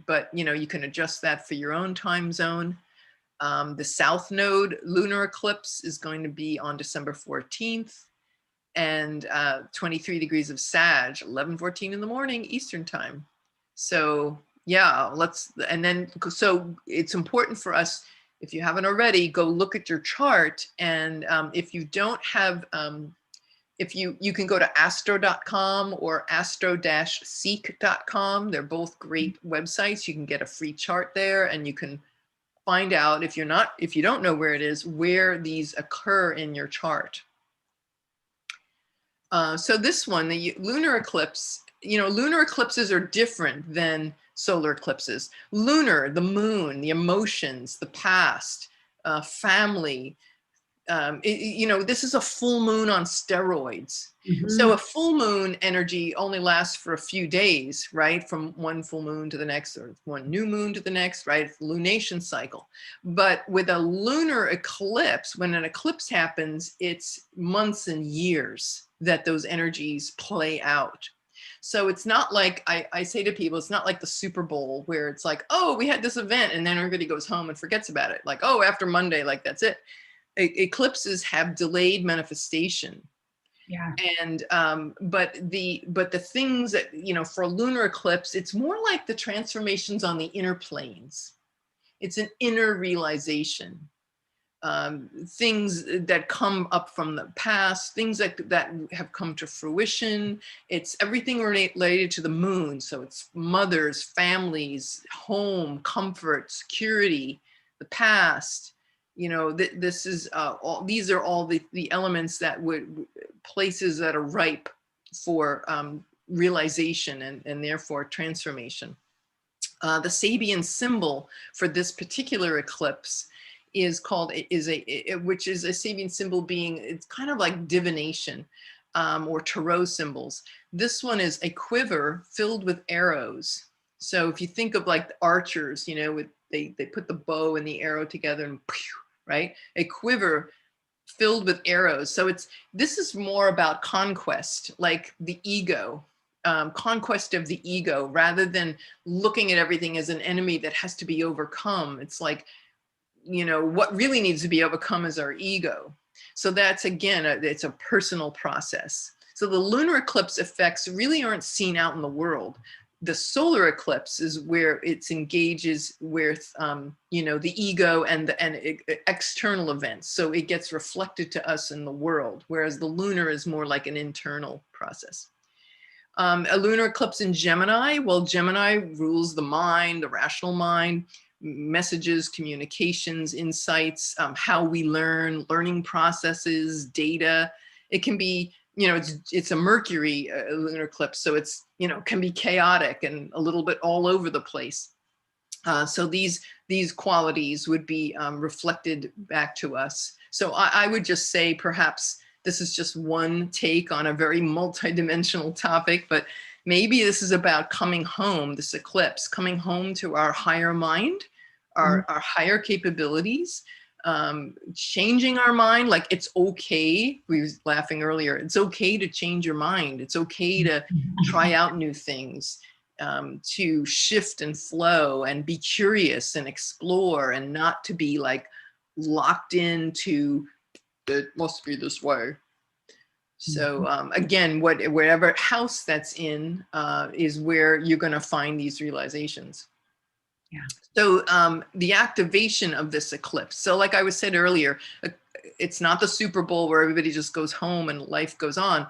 B: but you know, you can adjust that for your own time zone. The South Node lunar eclipse is going to be on December 14th. and 23 degrees of Sag, 11:14 in the morning Eastern time. So yeah, so it's important for us, if you haven't already, go look at your chart. And if you don't have, if you can go to astro.com or astro-seek.com. They're both great websites. You can get a free chart there, and you can find out, if you don't know where it is, where these occur in your chart. So this one, the lunar eclipse, lunar eclipses are different than solar eclipses. Lunar, the moon, the emotions, the past, family. This is a full moon on steroids. So a full moon energy only lasts for a few days, right? From one full moon to the next, or one new moon to the next, right? It's the lunation cycle. But with a lunar eclipse, when an eclipse happens, it's months and years that those energies play out. So it's not like, I say to people, it's not like the Super Bowl where it's like, oh, we had this event, and then everybody goes home and forgets about it. Like, oh, after Monday, like that's it. Eclipses have delayed manifestation.
A: Yeah.
B: And but the things that, for a lunar eclipse, it's more like the transformations on the inner planes. It's an inner realization. Things that come up from the past, things that have come to fruition. It's everything related to the moon. So it's mothers, families, home, comfort, security, the past. This is these are all the elements that places that are ripe for realization and therefore transformation. The Sabian symbol for this particular eclipse which is a Sabian symbol, it's kind of like divination or tarot symbols. This one is a quiver filled with arrows. So if you think of like the archers, they put the bow and the arrow together and right? A quiver filled with arrows. So this is more about conquest, like the ego, conquest of the ego, rather than looking at everything as an enemy that has to be overcome. It's like, what really needs to be overcome is our ego. So that's, again, it's a personal process. So the lunar eclipse effects really aren't seen out in the world. The solar eclipse is where it engages with, the ego and external events. So it gets reflected to us in the world, whereas the lunar is more like an internal process. A lunar eclipse in Gemini, well, Gemini rules the mind, the rational mind, messages, communications, insights, how we learning processes, data. It can be, it's a Mercury lunar eclipse, so it's, can be chaotic and a little bit all over the place. So these qualities would be reflected back to us. So I would just say, perhaps this is just one take on a very multidimensional topic, but maybe this is about coming home, this eclipse, coming home to our higher mind, our higher capabilities, changing our mind. Like, it's okay. We were laughing earlier. It's okay to change your mind. It's okay to try out new things, to shift and flow and be curious and explore, and not to be like locked into, it must be this way. So again, whatever house that's in is where you're going to find these realizations.
A: Yeah.
B: So the activation of this eclipse. So like I was said earlier, it's not the Super Bowl where everybody just goes home and life goes on.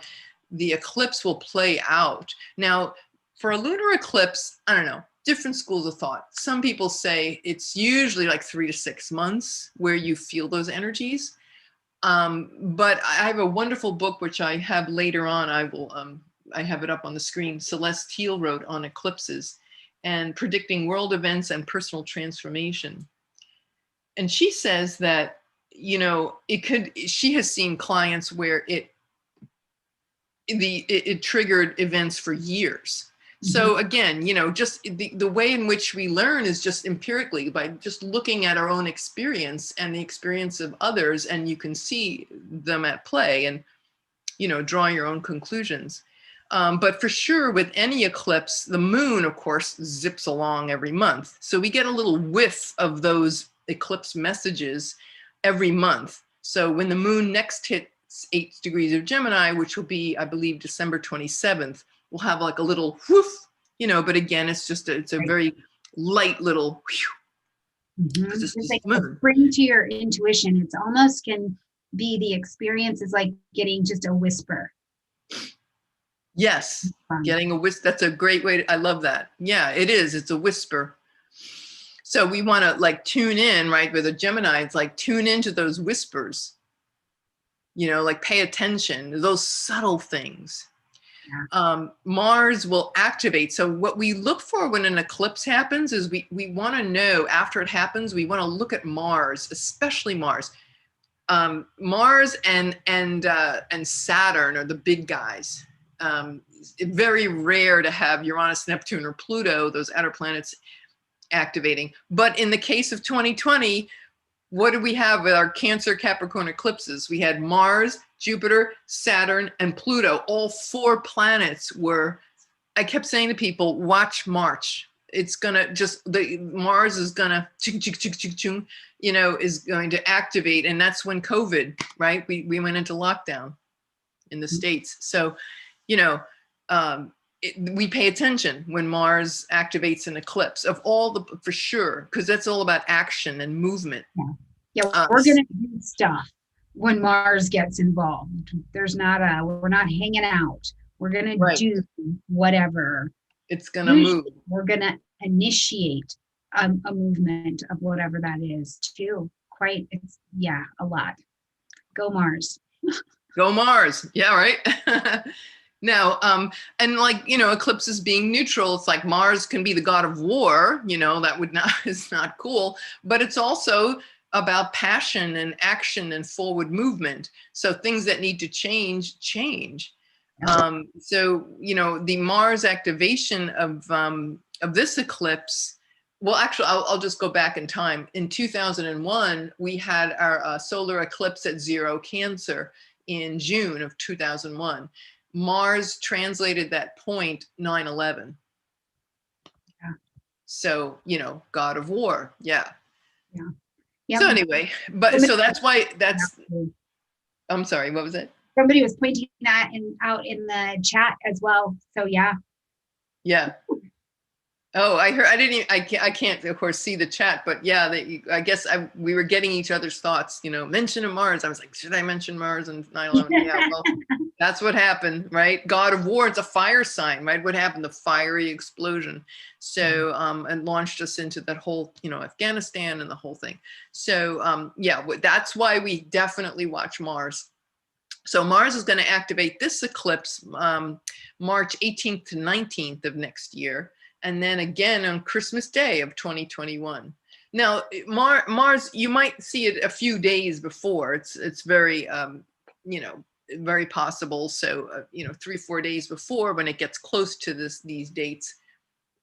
B: The eclipse will play out. Now, for a lunar eclipse, I don't know, different schools of thought. Some people say it's usually like 3 to 6 months where you feel those energies. But I have a wonderful book, which I have later on. I have it up on the screen. Celeste Teal wrote on eclipses and predicting world events and personal transformation. And she says that, she has seen clients where it triggered events for years. So again, just the way in which we learn is just empirically, by just looking at our own experience and the experience of others, and you can see them at play and, draw your own conclusions. But for sure, with any eclipse, the moon, of course, zips along every month. So we get a little whiff of those eclipse messages every month. So when the moon next hits 8 degrees of Gemini, which will be, I believe, December 27th. We'll have like a little whoof, but again, it's just, it's a very light little because
A: It's
B: it's
A: like
B: the moon.
A: bring to your intuition. It's almost can be the experience is like getting just a whisper.
B: Yes, getting a whisper. That's a great way. I love that. Yeah, it is. It's a whisper. So we want to like tune in, right? With a Gemini, it's like tune into those whispers, like pay attention to those subtle things. Yeah. Mars will activate. So what we look for when an eclipse happens is we want to know after it happens, we want to look at Mars, especially Mars. Mars and Saturn are the big guys. Very rare to have Uranus, Neptune, or Pluto, those outer planets, activating. But in the case of 2020, what did we have with our Cancer Capricorn eclipses? We had Mars, Jupiter, Saturn, and Pluto. All 4 planets were, I kept saying to people, watch March. It's gonna Mars is gonna, is going to activate. And that's when COVID, right? We went into lockdown in the States. So, we pay attention when Mars activates an eclipse for sure, because that's all about action and movement.
A: Yeah, we're going to do stuff when Mars gets involved. We're not hanging out. We're going to do whatever.
B: It's going to move.
A: We're going to initiate a movement of whatever that is too. A lot. Go Mars.
B: Go Mars. Yeah, right. Now, and like, eclipses being neutral, it's like Mars can be the god of war, that is not cool, but it's also about passion and action and forward movement. So things that need to change. So, the Mars activation of this eclipse, well, actually, I'll just go back in time. In 2001, we had our solar eclipse at 0 Cancer in June of 2001. Mars translated that point 9/11.
A: Yeah.
B: So, god of war. Yeah.
A: Yeah.
B: So anyway, so that's why I'm sorry, what was it?
A: Somebody was pointing that out in the chat as well. So yeah.
B: Yeah. Oh, I can't of course see the chat, but yeah, I guess we were getting each other's thoughts, mention of Mars. I was like, should I mention Mars and 9/11? Yeah, well, that's what happened, right? God of War, it's a fire sign, right? What happened? The fiery explosion. So, and launched us into that whole, Afghanistan and the whole thing. So, yeah, that's why we definitely watch Mars. So Mars is going to activate this eclipse March 18th to 19th of next year. And then again on Christmas Day of 2021. Now, Mars, you might see it a few days before. It's very, very possible. So, 3-4 days before, when it gets close to these dates,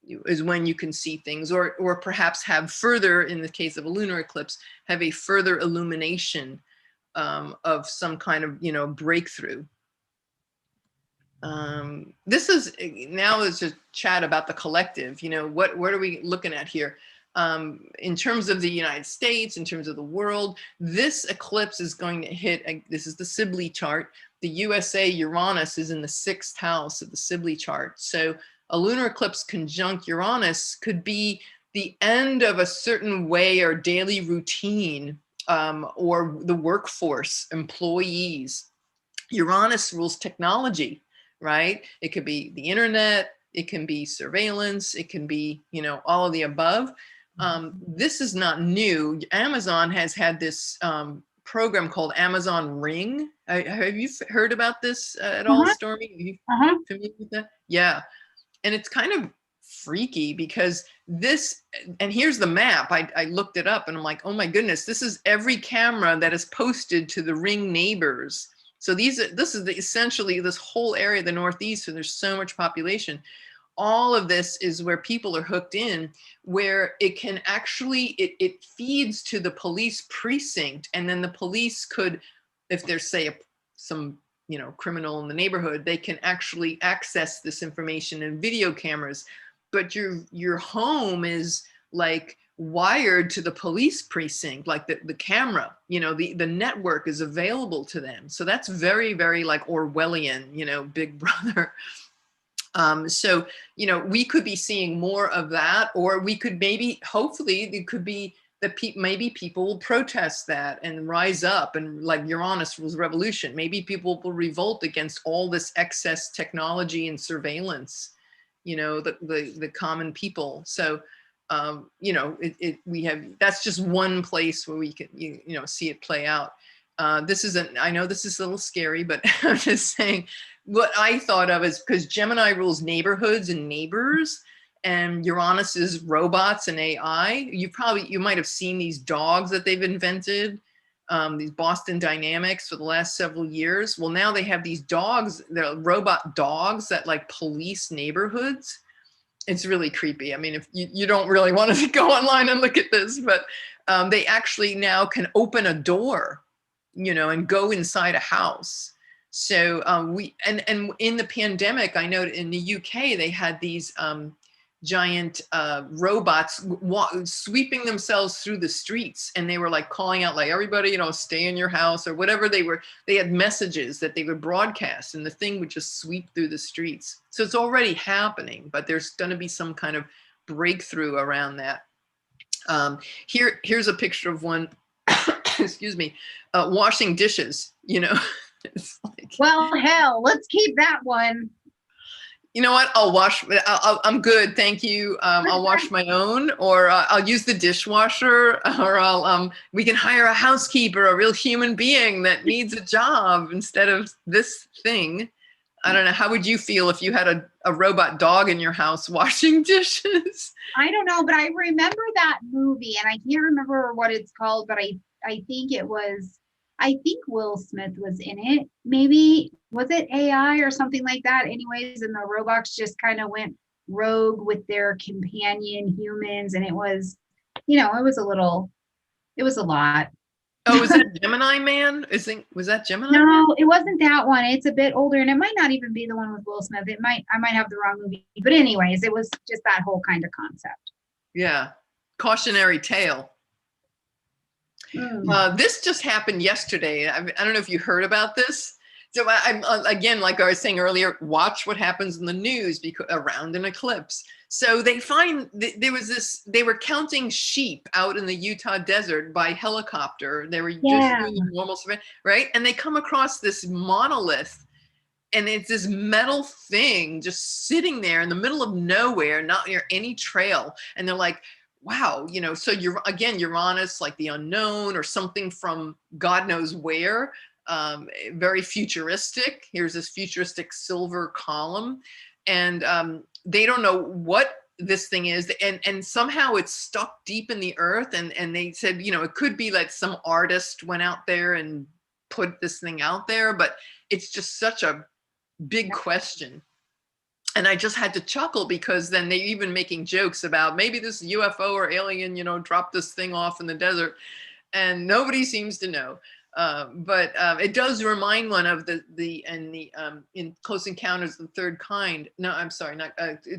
B: is when you can see things, or perhaps have further, in the case of a lunar eclipse, have a further illumination of some kind of, breakthrough. This is a chat about the collective. What are we looking at here? In terms of the United States, in terms of the world, this eclipse is going to hit, this is the Sibley chart. The USA Uranus is in the 6th house of the Sibley chart. So a lunar eclipse conjunct Uranus could be the end of a certain way or daily routine, or the workforce, employees. Uranus rules technology. Right? It could be the internet, it can be surveillance, it can be, all of the above. This is not new. Amazon has had this program called Amazon Ring. Have you heard about this at all, Stormie? Are you familiar with that? Yeah. And it's kind of freaky because and here's the map. I looked it up and I'm like, oh my goodness, this is every camera that is posted to the Ring neighbors. So this is essentially this whole area of the Northeast, and there's so much population. All of this is where people are hooked in, where it can actually, it feeds to the police precinct. And then the police could, if there's say some, criminal in the neighborhood, they can actually access this information in video cameras. But your home is like wired to the police precinct, like the camera, you know, the network is available to them. So that's very, very like Orwellian, you know, Big Brother. So, you know, we could be seeing more of that, or we could maybe, hopefully, it could be that maybe people will protest that and rise up, and like Uranus rules revolution. Maybe people will revolt against all this excess technology and surveillance, you know, the common people. So, you know, we have, that's just one place where we can, you know, see it play out. This isn't, I know this is a little scary, but I'm just saying, what I thought of is, because Gemini rules neighborhoods and neighbors, and Uranus is robots and AI. You might have seen these dogs that they've invented, these Boston Dynamics, for the last several years. Well, now they have these dogs, they're robot dogs that like police neighborhoods. It's really creepy. I mean, if you don't really want to go online and look at this, but they actually now can open a door, you know, and go inside a house. So and in the pandemic, I know in the UK, they had these giant robots sweeping themselves through the streets, and they were like calling out, like, everybody, you know, stay in your house, or whatever. They had messages that they would broadcast, and the thing would just sweep through the streets. So it's already happening, but there's going to be some kind of breakthrough around that. Here's a picture of one, excuse me, washing dishes, you know. It's like,
A: Well, hell, let's keep that one.
B: You know what? I'm good, thank you. I'll wash my own, or I'll use the dishwasher, or we can hire a housekeeper, a real human being that needs a job instead of this thing. I don't know. How would you feel if you had a robot dog in your house washing dishes?
A: I don't know, but I remember that movie, and I can't remember what it's called, but I think Will Smith was in it. Maybe, was it AI or something like that? Anyways, and the robots just kind of went rogue with their companion humans, and it was, you know, it was a lot.
B: Oh, was that Gemini Man? Was that Gemini?
A: No, it wasn't that one. It's a bit older, and it might not even be the one with Will Smith. I might have the wrong movie. But anyways, it was just that whole kind of concept.
B: Yeah. Cautionary tale. This just happened yesterday. I don't know if you heard about this. So I'm again, like I was saying earlier, watch what happens in the news around an eclipse. So they they were counting sheep out in the Utah desert by helicopter. They were just doing a normal survey, right? And they come across this monolith, and it's this metal thing just sitting there in the middle of nowhere, not near any trail. And they're like, wow, you know, so you're, again, Uranus, like the unknown or something from God knows where, very futuristic. Here's this futuristic silver column, and they don't know what this thing is, and somehow it's stuck deep in the earth, and they said, you know, it could be like some artist went out there and put this thing out there, but it's just such a big question. And I just had to chuckle, because then they even making jokes about maybe this UFO or alien, you know, dropped this thing off in the desert, and nobody seems to know. But it does remind one of in Close Encounters of the Third Kind. No, I'm sorry, not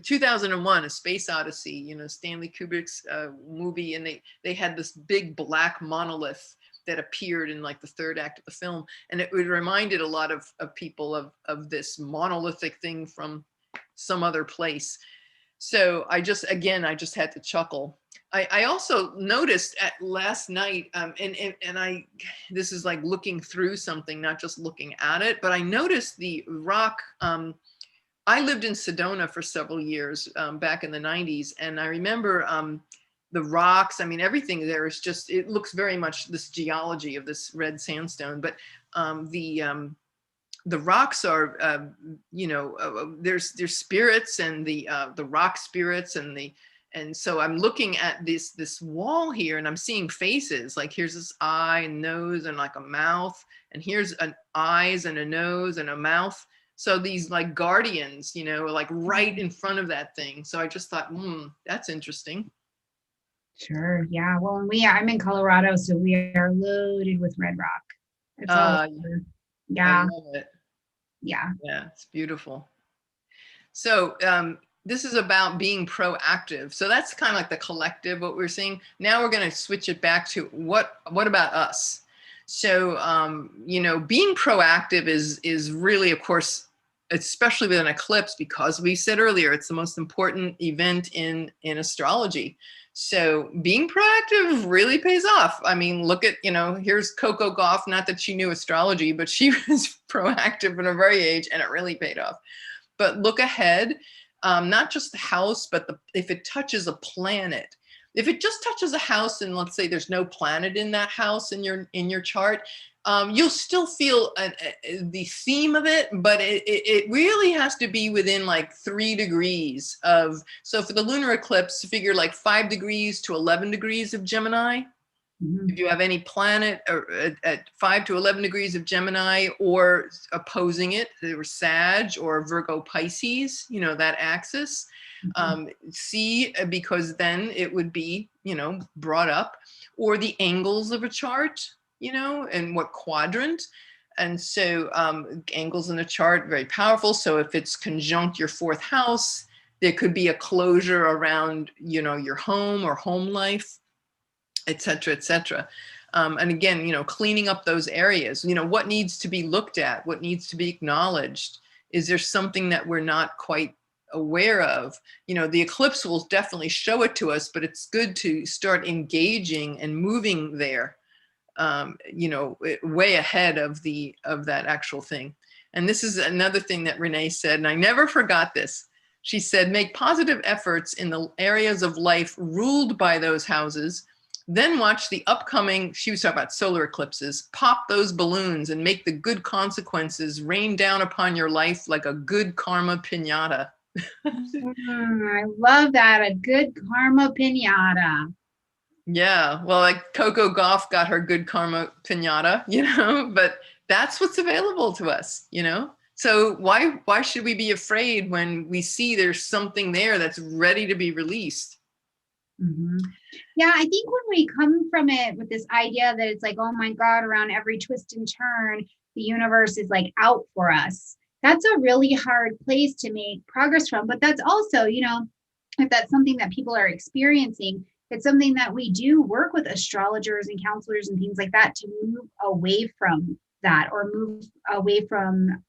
B: 2001: A Space Odyssey. You know, Stanley Kubrick's movie, and they had this big black monolith that appeared in like the third act of the film, and it reminded a lot of people of this monolithic thing from some other place. So I just had to chuckle. I also noticed last night, and this is like looking through something, not just looking at it, but I noticed the rock. I lived in Sedona for several years back in the 90s, and I remember the rocks. I mean, everything there is just, it looks very much this geology of this red sandstone, but the rocks are, you know, there's spirits, and the rock spirits, and so I'm looking at this wall here, and I'm seeing faces. Like, here's this eye and nose and like a mouth, and here's an eyes and a nose and a mouth. So these like guardians, you know, like right in front of that thing. So I just thought, that's interesting.
A: Sure. Yeah. Well, I'm in Colorado, so we are loaded with red rock. It's all yeah.
B: I love it.
A: Yeah.
B: Yeah, it's beautiful. So this is about being proactive. So that's kind of like the collective, what we're seeing. Now we're going to switch it back to what about us? So, you know, being proactive is really, of course, especially with an eclipse, because we said earlier, it's the most important event in astrology. So being proactive really pays off. I mean, look at, you know, here's Coco Gauff, not that she knew astrology, but she was proactive at a very age, and it really paid off. But look ahead, not just the house, but if it touches a planet. If it just touches a house and let's say there's no planet in that house in your chart, you'll still feel the theme of it, but it really has to be within like 3 degrees of, so for the lunar eclipse, figure like 5 degrees to 11 degrees of Gemini. If you have any planet at 5 to 11 degrees of Gemini or opposing it, or Sag or Virgo Pisces, you know, that axis, see, because then it would be, you know, brought up, or the angles of a chart, you know, and what quadrant. And so angles in a chart, very powerful. So if it's conjunct your 4th house, there could be a closure around, you know, your home or home life, et cetera, et cetera. And again, you know, cleaning up those areas, you know, what needs to be looked at, what needs to be acknowledged? Is there something that we're not quite aware of? You know, the eclipse will definitely show it to us, but it's good to start engaging and moving there, you know, way ahead of that actual thing. And this is another thing that Renee said, and I never forgot this. She said, make positive efforts in the areas of life ruled by those houses. Then watch the upcoming, she was talking about solar eclipses, pop those balloons and make the good consequences rain down upon your life like a good karma piñata.
A: I love that. A good karma piñata.
B: Yeah, well, like Coco Gauff got her good karma piñata, you know, but that's what's available to us, you know? So why should we be afraid when we see there's something there that's ready to be released?
A: Yeah, I think when we come from it with this idea that it's like, oh my God, around every twist and turn, the universe is like out for us. That's a really hard place to make progress from. But that's also, you know, if that's something that people are experiencing, it's something that we do work with astrologers and counselors and things like that to move away from that, or move away from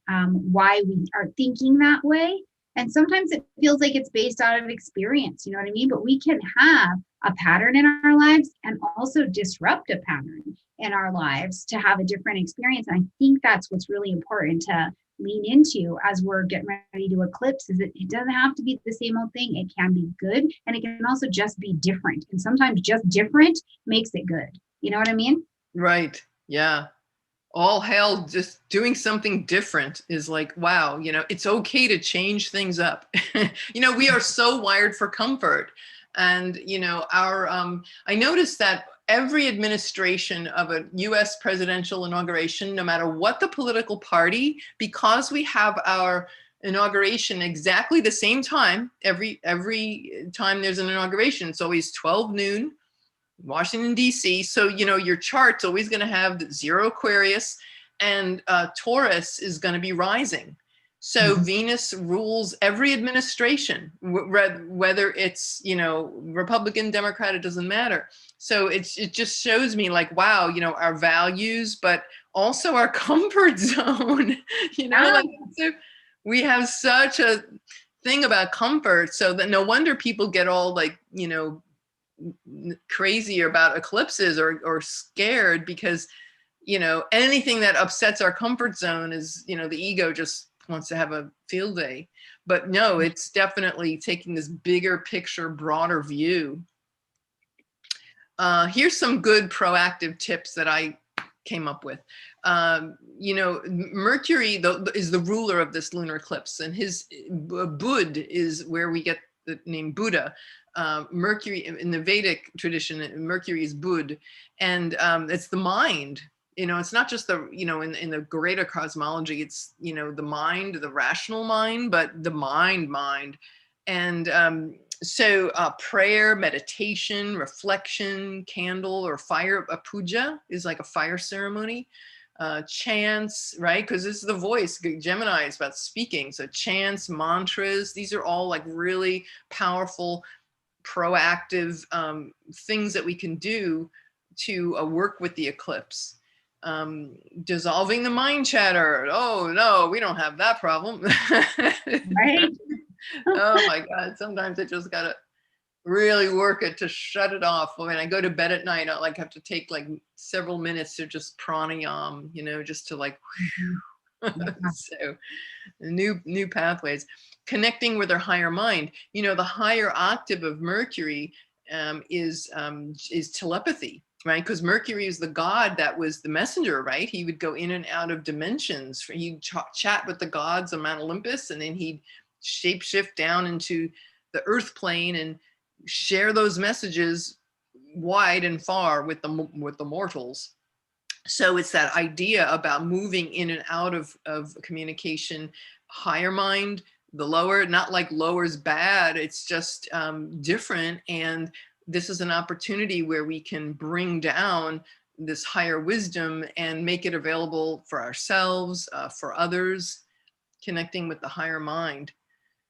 A: why we are thinking that way. And sometimes it feels like it's based out of experience, you know what I mean? But we can have a pattern in our lives and also disrupt a pattern in our lives to have a different experience. And I think that's what's really important to lean into as we're getting ready to eclipse, is that it doesn't have to be the same old thing. It can be good, and it can also just be different. And sometimes just different makes it good. You know what I mean?
B: Right. Yeah. All hail, just doing something different is like, wow, you know, it's okay to change things up. You know, we are so wired for comfort. And, you know, I noticed that every administration of a US presidential inauguration, no matter what the political party, because we have our inauguration exactly the same time, every time there's an inauguration, it's always 12 noon, Washington, D.C. So, you know, your chart's always going to have 0 Aquarius, and Taurus is going to be rising. So Venus rules every administration, whether it's, you know, Republican, Democrat, it doesn't matter. So it just shows me like, wow, you know, our values, but also our comfort zone, you know, like, so we have such a thing about comfort, so that no wonder people get all like, you know, crazy about eclipses or scared, because, you know, anything that upsets our comfort zone is, you know, the ego just wants to have a field day. But no, it's definitely taking this bigger picture, broader view. Here's some good proactive tips that I came up with. You know, Mercury is the ruler of this lunar eclipse, and his Bud is where we get the name Buddha. Mercury in the Vedic tradition, Mercury is Bud, and it's the mind. You know, it's not just the, you know, in the greater cosmology, it's, you know, the mind, the rational mind, but the mind. And so prayer, meditation, reflection, candle, or fire, a puja is like a fire ceremony. chants, right? Because this is the voice. Gemini is about speaking. So chants, mantras, these are all like really powerful, proactive things that we can do to work with the eclipse. Dissolving the mind chatter. Oh no, we don't have that problem.
A: Right.
B: Oh my God. Sometimes I just gotta really work it to shut it off. When I go to bed at night, I like have to take like several minutes to just pranayam, you know, just to like,
A: Yeah.
B: so new pathways. Connecting with our higher mind. You know, the higher octave of Mercury is telepathy, right? Because Mercury is the god that was the messenger, right? He would go in and out of dimensions. He'd chat with the gods on Mount Olympus, and then he'd shapeshift down into the earth plane and share those messages wide and far with the mortals. So it's that idea about moving in and out of communication, higher mind, the lower, not like lower's bad, it's just different. And this is an opportunity where we can bring down this higher wisdom and make it available for ourselves, for others, connecting with the higher mind.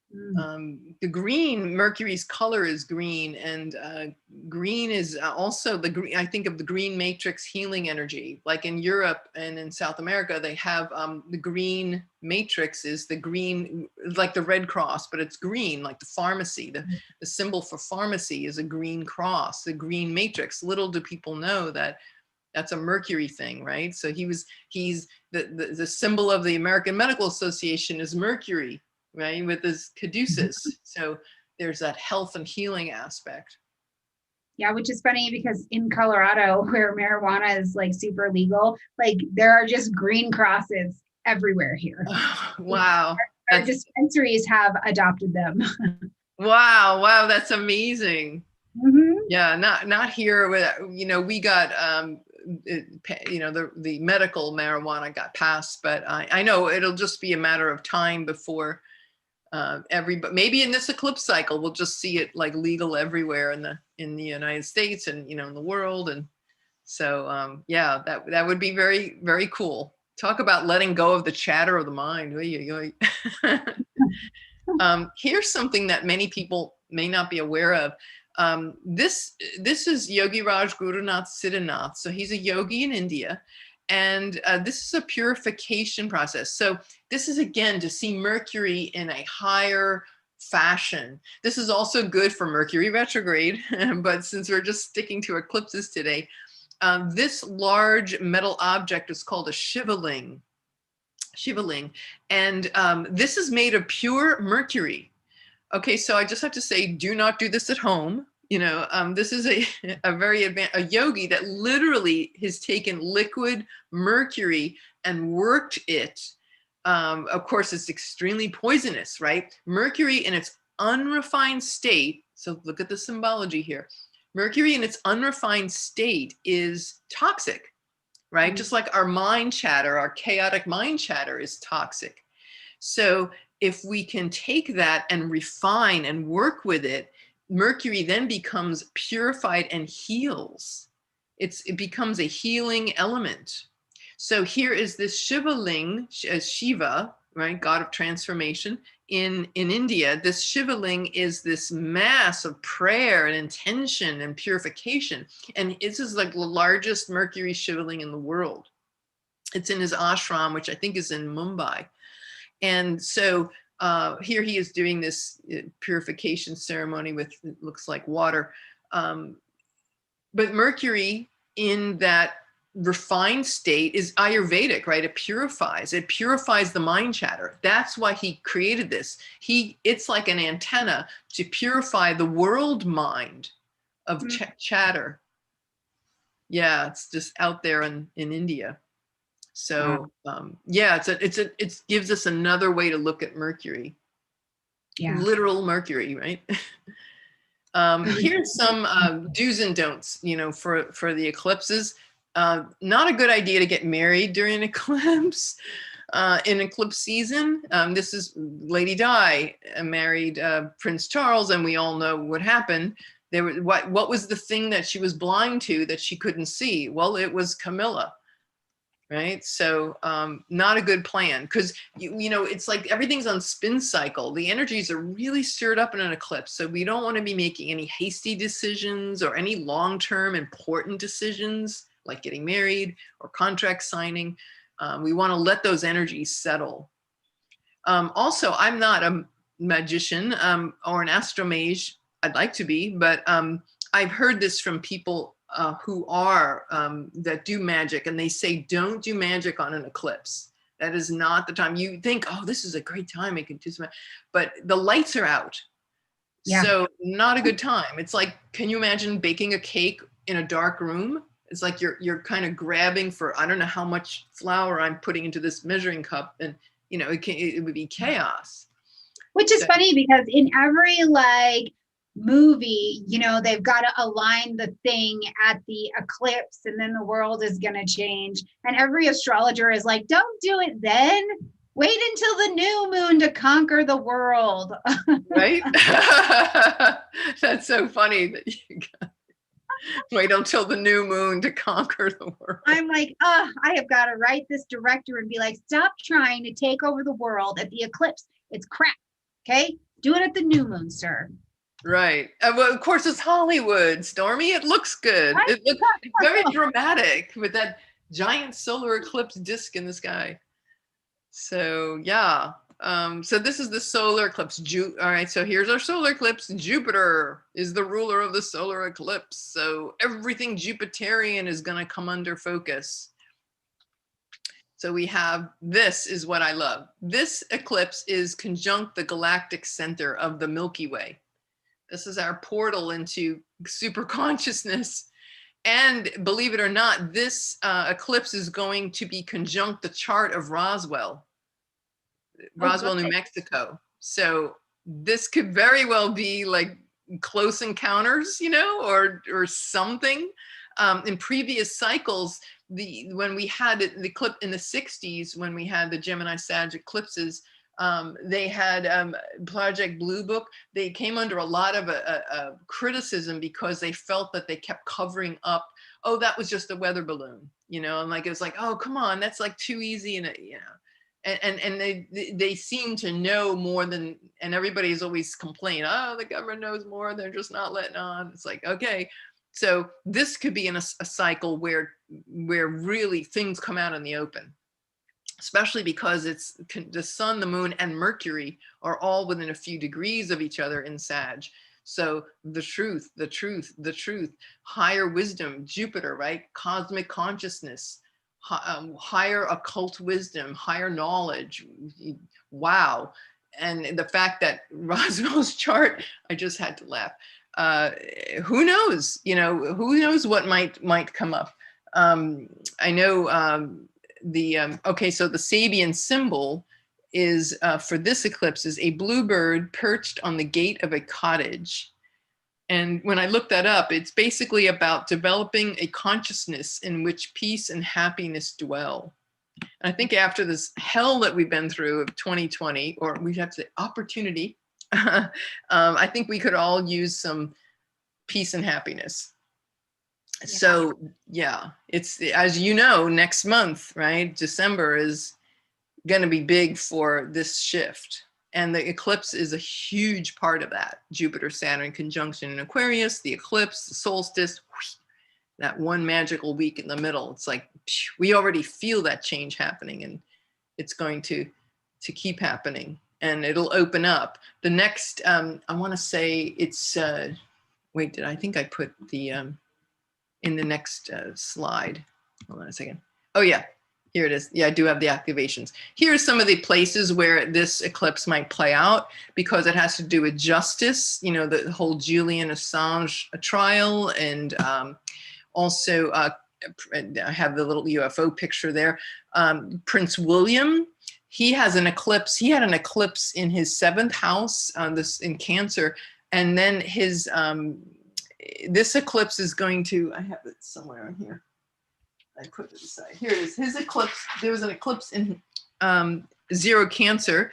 B: The green, Mercury's color is green, and green is also the green. I think of the green matrix healing energy. Like in Europe and in South America, they have the green matrix is the green, like the Red Cross, but it's green, like the pharmacy. The symbol for pharmacy is a green cross, the green matrix. Little do people know that that's a Mercury thing, right? So he's the symbol of the American Medical Association is Mercury, right, with this caduceus. So there's that health and healing aspect.
A: Yeah, which is funny because in Colorado, where marijuana is like super legal, like there are just green crosses everywhere here.
B: Wow.
A: Our dispensaries have adopted them.
B: Wow, that's amazing.
A: Mm-hmm.
B: Yeah, not here. You know, we got you know, the medical marijuana got passed, but I know it'll just be a matter of time before everybody, maybe in this eclipse cycle, we'll just see it like legal everywhere in the United States and, you know, in the world. And so yeah, that would be very, very cool. Talk about letting go of the chatter of the mind. Here's something that many people may not be aware of. This is Yogi Raj Gurunath Siddhanath. So he's a yogi in India. And this is a purification process. So this is, again, to see Mercury in a higher fashion. This is also good for Mercury retrograde, but since we're just sticking to eclipses today, this large metal object is called a Shivaling. And this is made of pure Mercury. Okay, so I just have to say, do not do this at home. You know, this is a very advanced, a yogi that literally has taken liquid mercury and worked it. Of course, it's extremely poisonous, right? Mercury in its unrefined state, so look at the symbology here. Mercury in its unrefined state is toxic, right? Just like our mind chatter, our chaotic mind chatter is toxic. So if we can take that and refine and work with it, Mercury then becomes purified and heals. It becomes a healing element. So here is this Shivaling, Shiva, right, god of transformation. In India, this Shivaling is this mass of prayer and intention and purification. And this is like the largest Mercury Shivaling in the world. It's in his ashram, which I think is in Mumbai. And so here he is doing this purification ceremony with, it looks like water. But Mercury in that refined state is Ayurvedic, right? It purifies the mind chatter. That's why he created this. It's like an antenna to purify the world mind of chatter. Yeah, it's just out there in India. So yeah, it gives us another way to look at Mercury. Yeah. Literal Mercury, right? Here's some do's and don'ts, you know, for the eclipses. Not a good idea to get married during an eclipse. In eclipse season, this is Lady Di married Prince Charles, and we all know what happened. What was the thing that she was blind to that she couldn't see? Well, it was Camilla. right? So not a good plan, because you know, it's like everything's on spin cycle. The energies are really stirred up in an eclipse. So we don't want to be making any hasty decisions or any long-term important decisions like getting married or contract signing. We want to let those energies settle. Also, I'm not a magician or an astromage. I'd like to be, but I've heard this from people who are that do magic, and they say don't do magic on an eclipse. That is not the time. You think, oh, this is a great time, I can do some, but the lights are out.
A: Yeah.
B: So not a good time. It's like, can you imagine baking a cake in a dark room? It's like you're kind of grabbing for, I don't know how much flour I'm putting into this measuring cup, and you know, it would be chaos.
A: Which is funny because in every like movie, you know, they've got to align the thing at the eclipse and then the world is going to change. And every astrologer is like, don't do it then. Wait until the new moon to conquer the world.
B: Right? That's so funny that you got, wait until the new moon to conquer the world.
A: I'm like, I have got to write this director and be like, stop trying to take over the world at the eclipse. It's crap. Okay, do it at the new moon, sir.
B: Right. Well, of course, it's Hollywood, Stormy. It looks good. It looks very dramatic with that giant solar eclipse disk in the sky. So yeah. So this is the solar eclipse. All right. So here's our solar eclipse. Jupiter is the ruler of the solar eclipse. So everything Jupiterian is going to come under focus. So we have, this is what I love. This eclipse is conjunct the galactic center of the Milky Way. This is our portal into super consciousness. And believe it or not, this eclipse is going to be conjunct the chart of Roswell, New Mexico. So this could very well be like close encounters, you know, or something. In previous cycles, when we had the eclipse in the 60s, when we had the Gemini Sag eclipses, they had Project Blue Book. They came under a lot of criticism because they felt that they kept covering up. Oh, that was just a weather balloon, you know, and like it was like, oh, come on, that's like too easy, and you know, and they seem to know more than, and everybody's always complained, oh, the government knows more, they're just not letting on. It's like, okay. So this could be in a cycle where really things come out in the open, especially because it's the sun, the moon, and Mercury are all within a few degrees of each other in Sag. So the truth, higher wisdom, Jupiter, right? Cosmic consciousness, higher occult wisdom, higher knowledge. Wow. And the fact that Roswell's chart, I just had to laugh. Who knows? You know, who knows what might come up? I know okay, so the Sabian symbol is for this eclipse is a bluebird perched on the gate of a cottage. And when I looked that up, it's basically about developing a consciousness in which peace and happiness dwell. And I think after this hell that we've been through of 2020, or we have to say opportunity, I think we could all use some peace and happiness. Yeah. So yeah, it's, as you know, next month, right? December is going to be big for this shift. And the eclipse is a huge part of that. Jupiter, Saturn conjunction in Aquarius, the eclipse, the solstice, that one magical week in the middle. It's like, we already feel that change happening, and it's going to keep happening, and it'll open up. The next, I want to say it's, wait, I think I put the, in the next slide. Hold on a second. Oh yeah, here it is. Yeah, I do have the activations. Here's some of the places where this eclipse might play out, because it has to do with justice, you know, the whole Julian Assange trial, and also I have the little UFO picture there. Prince William, he has an eclipse. He had an eclipse in his 7th house, this in Cancer, and then his this eclipse is going to, I have it somewhere in here. I put it aside. Here it is. His eclipse, there was an eclipse in 0 Cancer.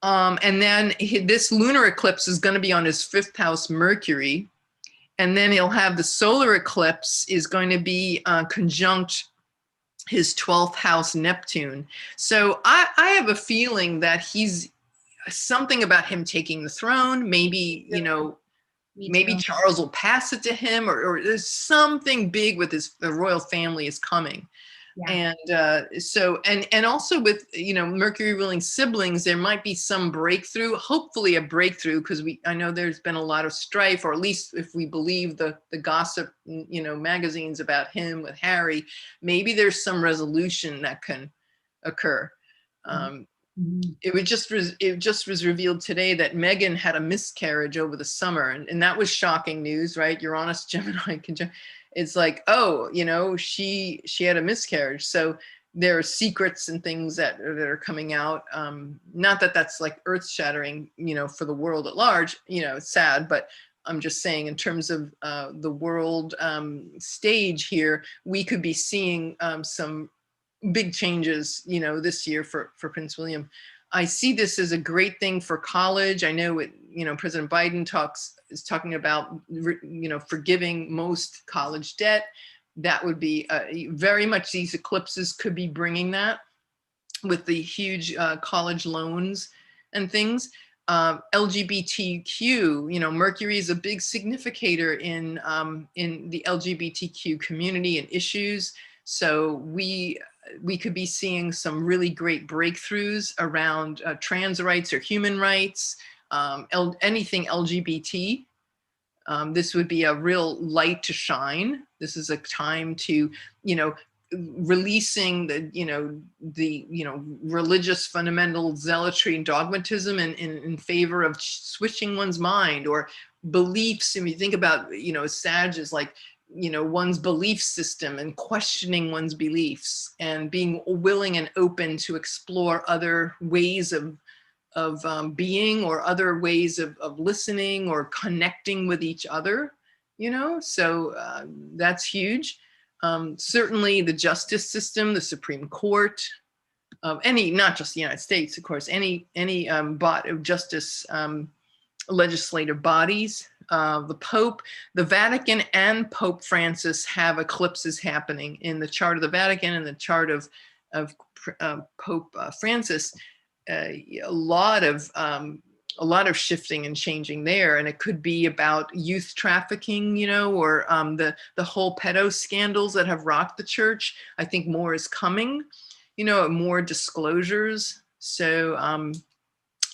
B: And then this lunar eclipse is going to be on his 5th house Mercury. And then he'll have the solar eclipse is going to be conjunct his 12th house Neptune. So I have a feeling that he's something about him taking the throne. Maybe, you know, maybe Charles will pass it to him, or there's something big with the royal family is coming. Yeah. And so, and also with, you know, Mercury ruling siblings, there might be some breakthrough, hopefully a breakthrough, because I know there's been a lot of strife, or at least if we believe the gossip, you know, magazines about him with Harry, maybe there's some resolution that can occur. It just was revealed today that Meghan had a miscarriage over the summer, and that was shocking news, right? Uranus, Gemini, it's like, oh, you know, she had a miscarriage. So there are secrets and things that are coming out. Not that that's like earth shattering, you know, for the world at large. You know, it's sad, but I'm just saying in terms of the world stage here, we could be seeing some big changes, you know, this year for Prince William. I see this as a great thing for college. I know you know, President Biden is talking about, you know, forgiving most college debt. That would be very much, these eclipses could be bringing that with the huge college loans and things. LGBTQ, you know, Mercury is a big significator in the LGBTQ community and issues. So we could be seeing some really great breakthroughs around trans rights or human rights, anything LGBT. This would be a real light to shine. This is a time to, you know, releasing the religious fundamental zealotry and dogmatism in favor of switching one's mind or beliefs. And you think about, you know, Sag is like, you know, one's belief system and questioning one's beliefs and being willing and open to explore other ways of being, or other ways of listening or connecting with each other, you know, so that's huge. Certainly the justice system, the Supreme Court, not just the United States, of course, any body of justice, legislative bodies, the Pope, the Vatican, and Pope Francis have eclipses happening in the chart of the Vatican and the chart of Pope Francis. A lot of shifting and changing there, and it could be about youth trafficking, you know, or the whole pedo scandals that have rocked the church. I think more is coming, you know, more disclosures. So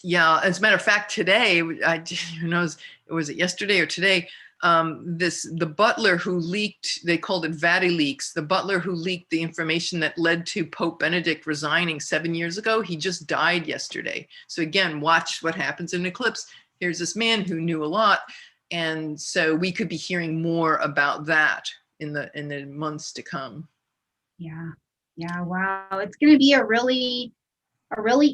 B: yeah, as a matter of fact, today, who knows, was it yesterday or today? The butler who leaked, they called it VatiLeaks, the butler who leaked the information that led to Pope Benedict resigning 7 years ago, he just died yesterday. So again, watch what happens in an eclipse. Here's this man who knew a lot. And so we could be hearing more about that in the months to come.
A: Yeah. Yeah. Wow. It's going to be a really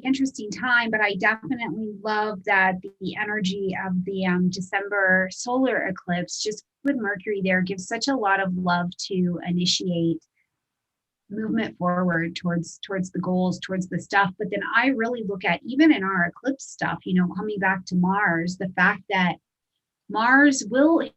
A: interesting time, but I definitely love that the energy of the December solar eclipse, just with Mercury there, gives such a lot of love to initiate movement forward towards the goals, towards the stuff. But then I really look at, even in our eclipse stuff, you know, coming back to Mars, the fact that Mars will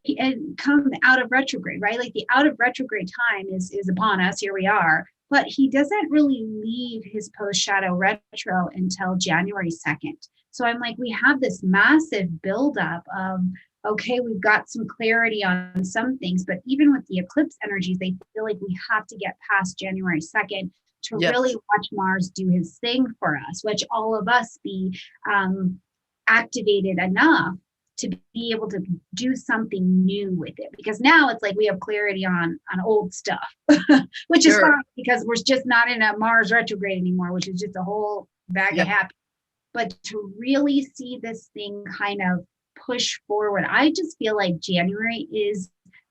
A: come out of retrograde, right? Like the out of retrograde time is upon us. Here we are. But he doesn't really leave his post shadow retro until January 2nd. So I'm like, we have this massive buildup of, okay, we've got some clarity on some things, but even with the eclipse energies, they feel like we have to get past January 2nd to really watch Mars do his thing for us, which all of us be activated enough to be able to do something new with it. Because now it's like we have clarity on old stuff, which is fine because we're just not in a Mars retrograde anymore, which is just a whole bag of happy. But to really see this thing kind of push forward, I just feel like January is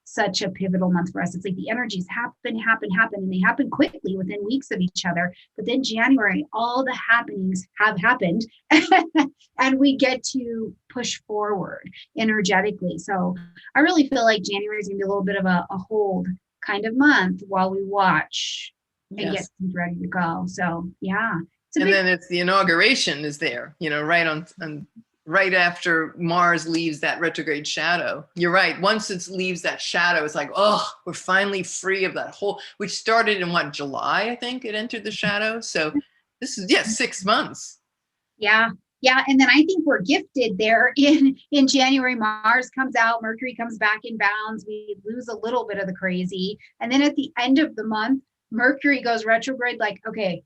A: such a pivotal month for us. It's like the energies happen, and they happen quickly within weeks of each other. But then January, all the happenings have happened and we get to push forward energetically. So I really feel like January is gonna be a little bit of a hold kind of month while we watch and get things ready to go. So yeah.
B: And then it's the inauguration is there, you know, right on right after Mars leaves that retrograde shadow. You're right. Once it leaves that shadow, it's like, oh, we're finally free of that whole, which started in what, July, I think it entered the shadow. So this is, 6 months.
A: Yeah. Yeah. And then I think we're gifted there in January. Mars comes out, Mercury comes back in bounds. We lose a little bit of the crazy. And then at the end of the month, Mercury goes retrograde, like, okay,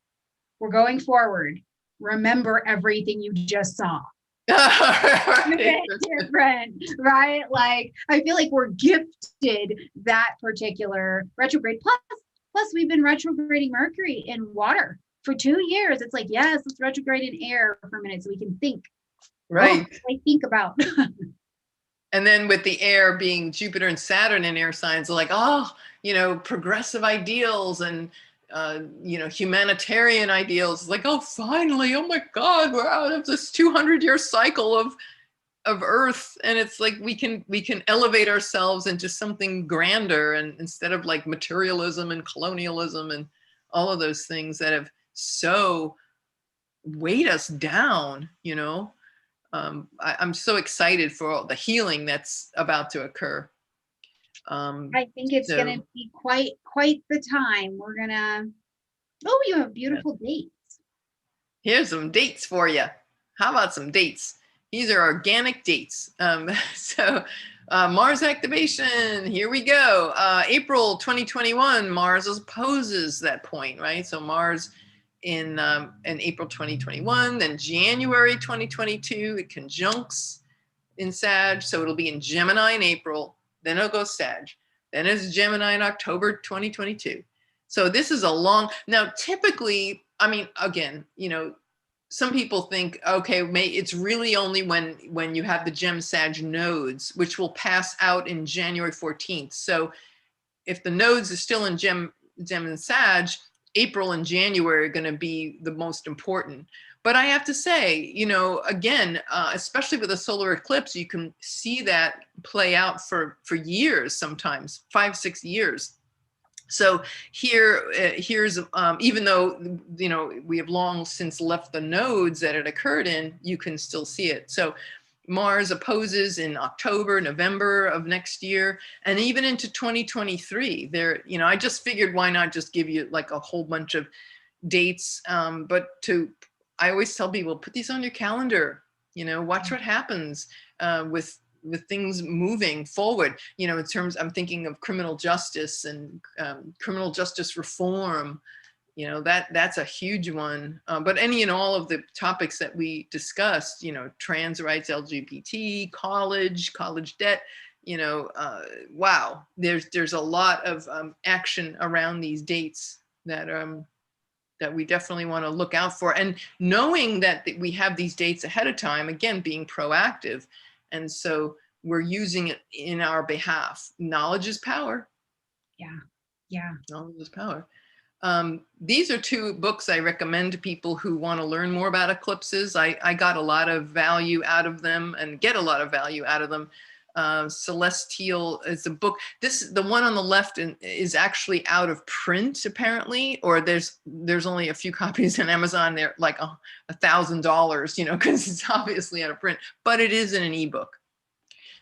A: we're going forward. Remember everything you just saw.
B: Right.
A: Different, right? Like, I feel like we're gifted that particular retrograde. Plus we've been retrograding Mercury in water for 2 years. It's like, yes, let's retrograde in air for a minute so we can think.
B: Right.
A: I think about.
B: And then with the air being Jupiter and Saturn in air signs, like, oh, progressive ideals and, humanitarian ideals. Like, oh, finally, oh my God, we're out of this 200-year cycle of Earth. And it's like, we can elevate ourselves into something grander. And instead of like materialism and colonialism and all of those things that have so weighed us down, I'm so excited for all the healing that's about to occur.
A: I think it's going to be quite the time. We're going to, you have beautiful dates.
B: Here's some dates for you. How about some dates? These are organic dates. Mars activation, here we go. April 2021, Mars opposes that point, right? So Mars in April 2021, then January 2022, it conjuncts in Sag, so it'll be in Gemini in April, then it'll go Sag, then it's Gemini in October 2022. So this is a long, now typically, I mean, again, some people think, okay, it's really only when you have the Gem Sag nodes, which will pass out in January 14th. So if the nodes are still in Gem and Sag, April and January are going to be the most important. But I have to say, again, especially with a solar eclipse, you can see that play out for years, sometimes 5-6 years. So here's even though we have long since left the nodes that it occurred in, you can still see it. So Mars opposes in October, November of next year, and even into 2023. There, I just figured, why not just give you like a whole bunch of dates? But I always tell people, put these on your calendar. Watch what happens with things moving forward. In terms, I'm thinking of criminal justice and criminal justice reform. That's a huge one. But any and all of the topics that we discussed, trans rights, LGBT, college debt, wow, there's a lot of action around these dates that we definitely want to look out for. And knowing that we have these dates ahead of time, again, being proactive. And so we're using it in our behalf. Knowledge is power.
A: Yeah.
B: Knowledge is power. These are 2 books I recommend to people who want to learn more about eclipses. I got a lot of value out of them and get a lot of value out of them. Celestial is the book. The one on the left is actually out of print, apparently, or there's only a few copies on Amazon. They're like $1,000, because it's obviously out of print, but it is in an ebook.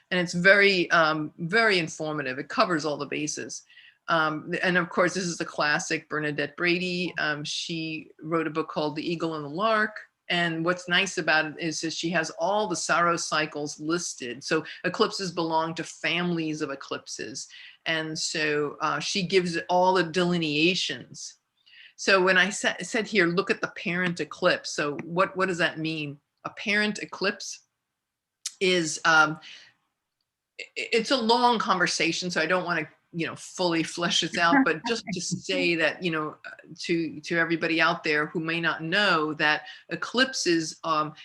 B: And it's very, very informative. It covers all the bases. And of course, this is a classic, Bernadette Brady. She wrote a book called The Eagle and the Lark. And what's nice about it is that she has all the Saros cycles listed. So eclipses belong to families of eclipses. And so she gives all the delineations. So when I said here, look at the parent eclipse. So what does that mean? A parent eclipse is, it's a long conversation, so I don't want to fully flesh this out, but just to say that, to everybody out there who may not know, that eclipses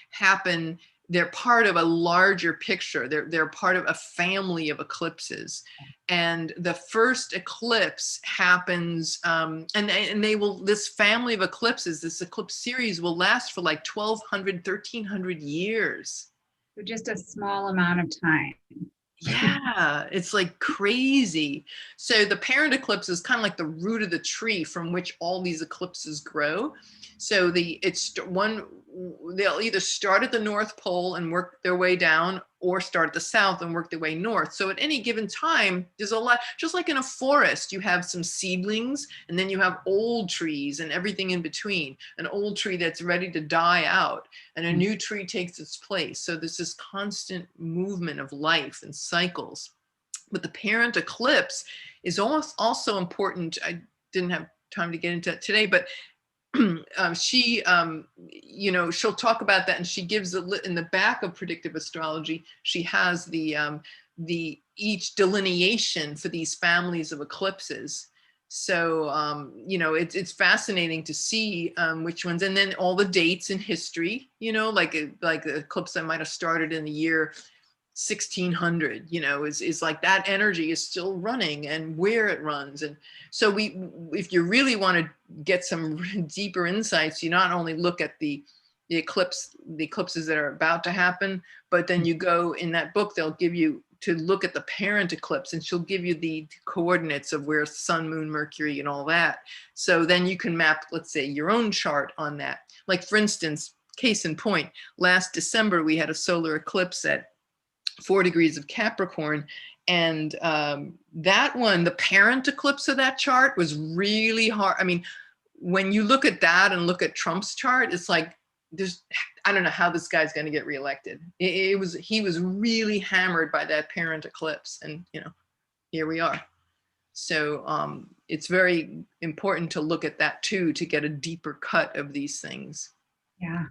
B: happen, they're part of a larger picture. They're part of a family of eclipses. And the first eclipse happens, and this family of eclipses, this eclipse series will last for like 1,200, 1,300 years.
A: So just a small amount of time.
B: Yeah, it's like crazy. So the parent eclipse is kind of like the root of the tree from which all these eclipses grow. So they'll either start at the North Pole and work their way down, or start at the south and work their way north. So at any given time, there's a lot, just like in a forest, you have some seedlings and then you have old trees and everything in between. An old tree that's ready to die out and a new tree takes its place. So there's this constant movement of life and cycles. But the parent eclipse is also important. I didn't have time to get into it today, but she'll talk about that, and she gives in the back of predictive astrology, she has the each delineation for these families of eclipses. So it's fascinating to see which ones, and then all the dates in history, like the eclipse that might have started in the year 1600, is like that energy is still running and where it runs. And so if you really want to get some deeper insights, you not only look at the eclipses that are about to happen, but then you go in that book, they'll give you to look at the parent eclipse, and she'll give you the coordinates of where sun, moon, Mercury, and all that. So then you can map, let's say, your own chart on that. Like, for instance, case in point, last December, we had a solar eclipse at 4 degrees of Capricorn. And that one, the parent eclipse of that chart was really hard. I mean, when you look at that and look at Trump's chart, it's like, I don't know how this guy's going to get reelected. He was really hammered by that parent eclipse, and here we are. So it's very important to look at that too, to get a deeper cut of these things.
A: Yeah.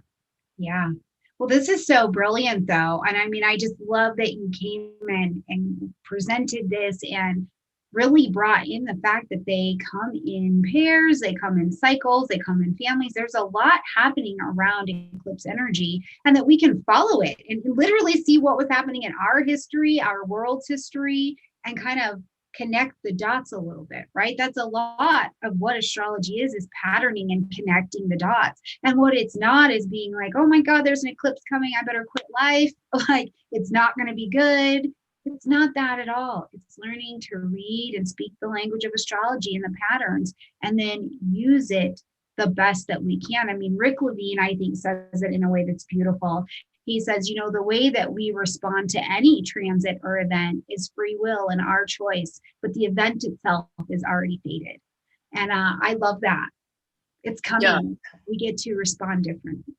A: Yeah. Well, this is so brilliant, though. And I mean, I just love that you came in and presented this and really brought in the fact that they come in pairs, they come in cycles, they come in families. There's a lot happening around eclipse energy, and that we can follow it and literally see what was happening in our history, our world's history, and kind of connect the dots a little bit, right? That's a lot of what astrology is patterning and connecting the dots. And what it's not is being like, oh my God, there's an eclipse coming, I better quit life. Like, it's not going to be good. It's not that at all. It's learning to read and speak the language of astrology and the patterns, and then use it the best that we can. I mean, Rick Levine, I think, says it in a way that's beautiful. He says, the way that we respond to any transit or event is free will and our choice, but the event itself is already fated. And I love that. It's coming. Yeah. We get to respond differently.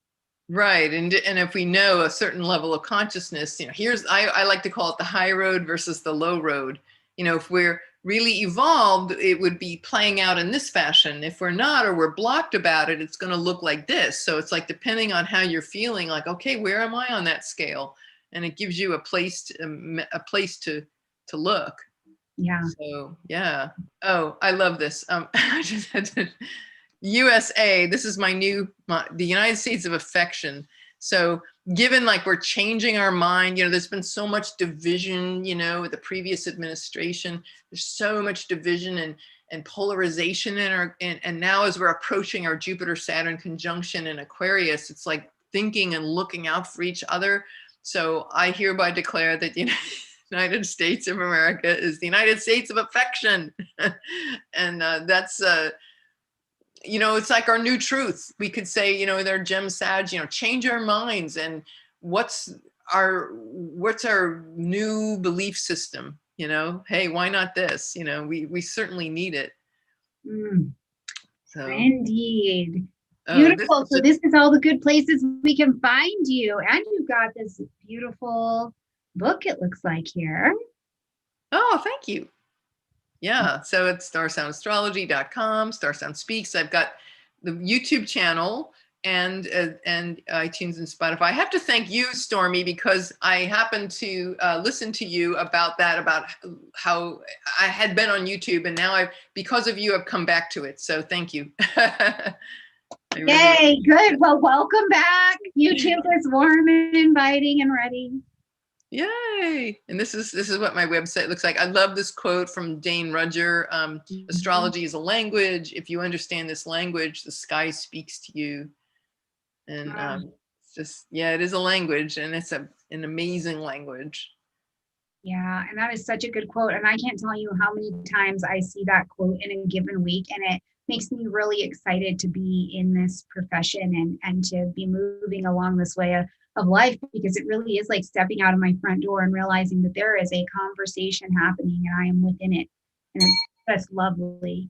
B: Right. And if we know a certain level of consciousness, I like to call it the high road versus the low road. If we're really evolved, it would be playing out in this fashion. If we're not, or we're blocked about it, it's going to look like this. So it's like, depending on how you're feeling, like, okay, where am I on that scale? And it gives you a place to look.
A: Yeah.
B: So, yeah. Oh, I love this. I just had to, USA, this is the United States of Affection. So given like we're changing our mind, there's been so much division, with the previous administration, there's so much division and polarization and now as we're approaching our Jupiter-Saturn conjunction in Aquarius, it's like thinking and looking out for each other. So I hereby declare that the United States of America is the United States of Affection. And that's, it's like our new truth. We could say, their gem sag, change our minds, and what's our new belief system? Hey, why not this? We certainly need it.
A: So indeed. Beautiful. So this is all the good places we can find you. And you've got this beautiful book, it looks like, here.
B: Oh, thank you. Yeah, so it's starsoundastrology.com, Starsound Speaks. I've got the YouTube channel and iTunes and Spotify. I have to thank you, Stormie, because I happened to listen to you about how I had been on YouTube, and now because of you, I've come back to it. So thank you.
A: Yay, good. Well, welcome back. YouTube is warm and inviting and ready.
B: Yay! And this is what my website looks like. I love this quote from Dane Rudger. Astrology is a language. If you understand this language, the sky speaks to you. And it is a language, and it's an amazing language.
A: Yeah, and that is such a good quote. And I can't tell you how many times I see that quote in a given week. And it makes me really excited to be in this profession and to be moving along this way of life, because it really is like stepping out of my front door and realizing that there is a conversation happening and I am within it. And it's just lovely,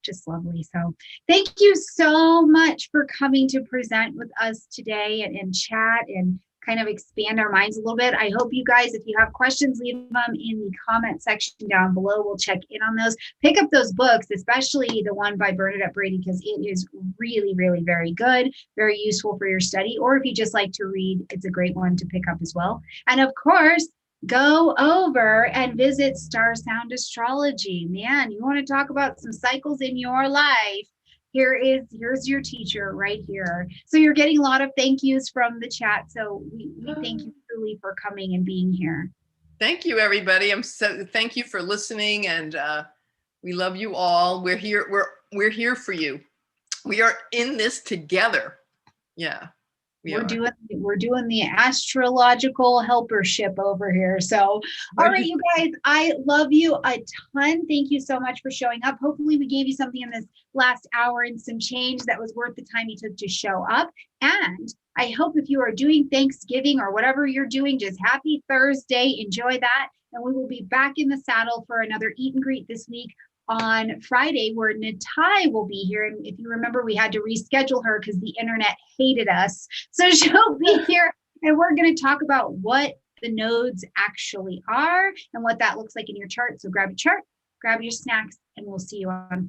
A: just lovely. So thank you so much for coming to present with us today and chat and kind of expand our minds a little bit. I hope you guys, if you have questions, leave them in the comment section down below. We'll check in on those. Pick up those books, especially the one by Bernadette Brady, because it is really, really very good, very useful for your study. Or if you just like to read, it's a great one to pick up as well. And of course, go over and visit Star Sound Astrology. Man, you want to talk about some cycles in your life? Here's your teacher right here. So you're getting a lot of thank yous from the chat. So we thank you truly for coming and being here.
B: Thank you, everybody. Thank you for listening, and we love you all. We're here. We're here for you. We are in this together. Yeah.
A: We're doing the astrological helpership over here. So, all right, you guys, I love you a ton. Thank you so much for showing up. Hopefully we gave you something in this last hour and some change that was worth the time you took to show up. And I hope if you are doing Thanksgiving or whatever you're doing, just happy Thursday. Enjoy that. And we will be back in the saddle for another Eat and Greet this week on Friday, where Natai will be here. And if you remember, we had to reschedule her because the internet hated us. So she'll be here, and we're going to talk about what the nodes actually are and what that looks like in your chart. So grab your chart, grab your snacks, and we'll see you on Friday.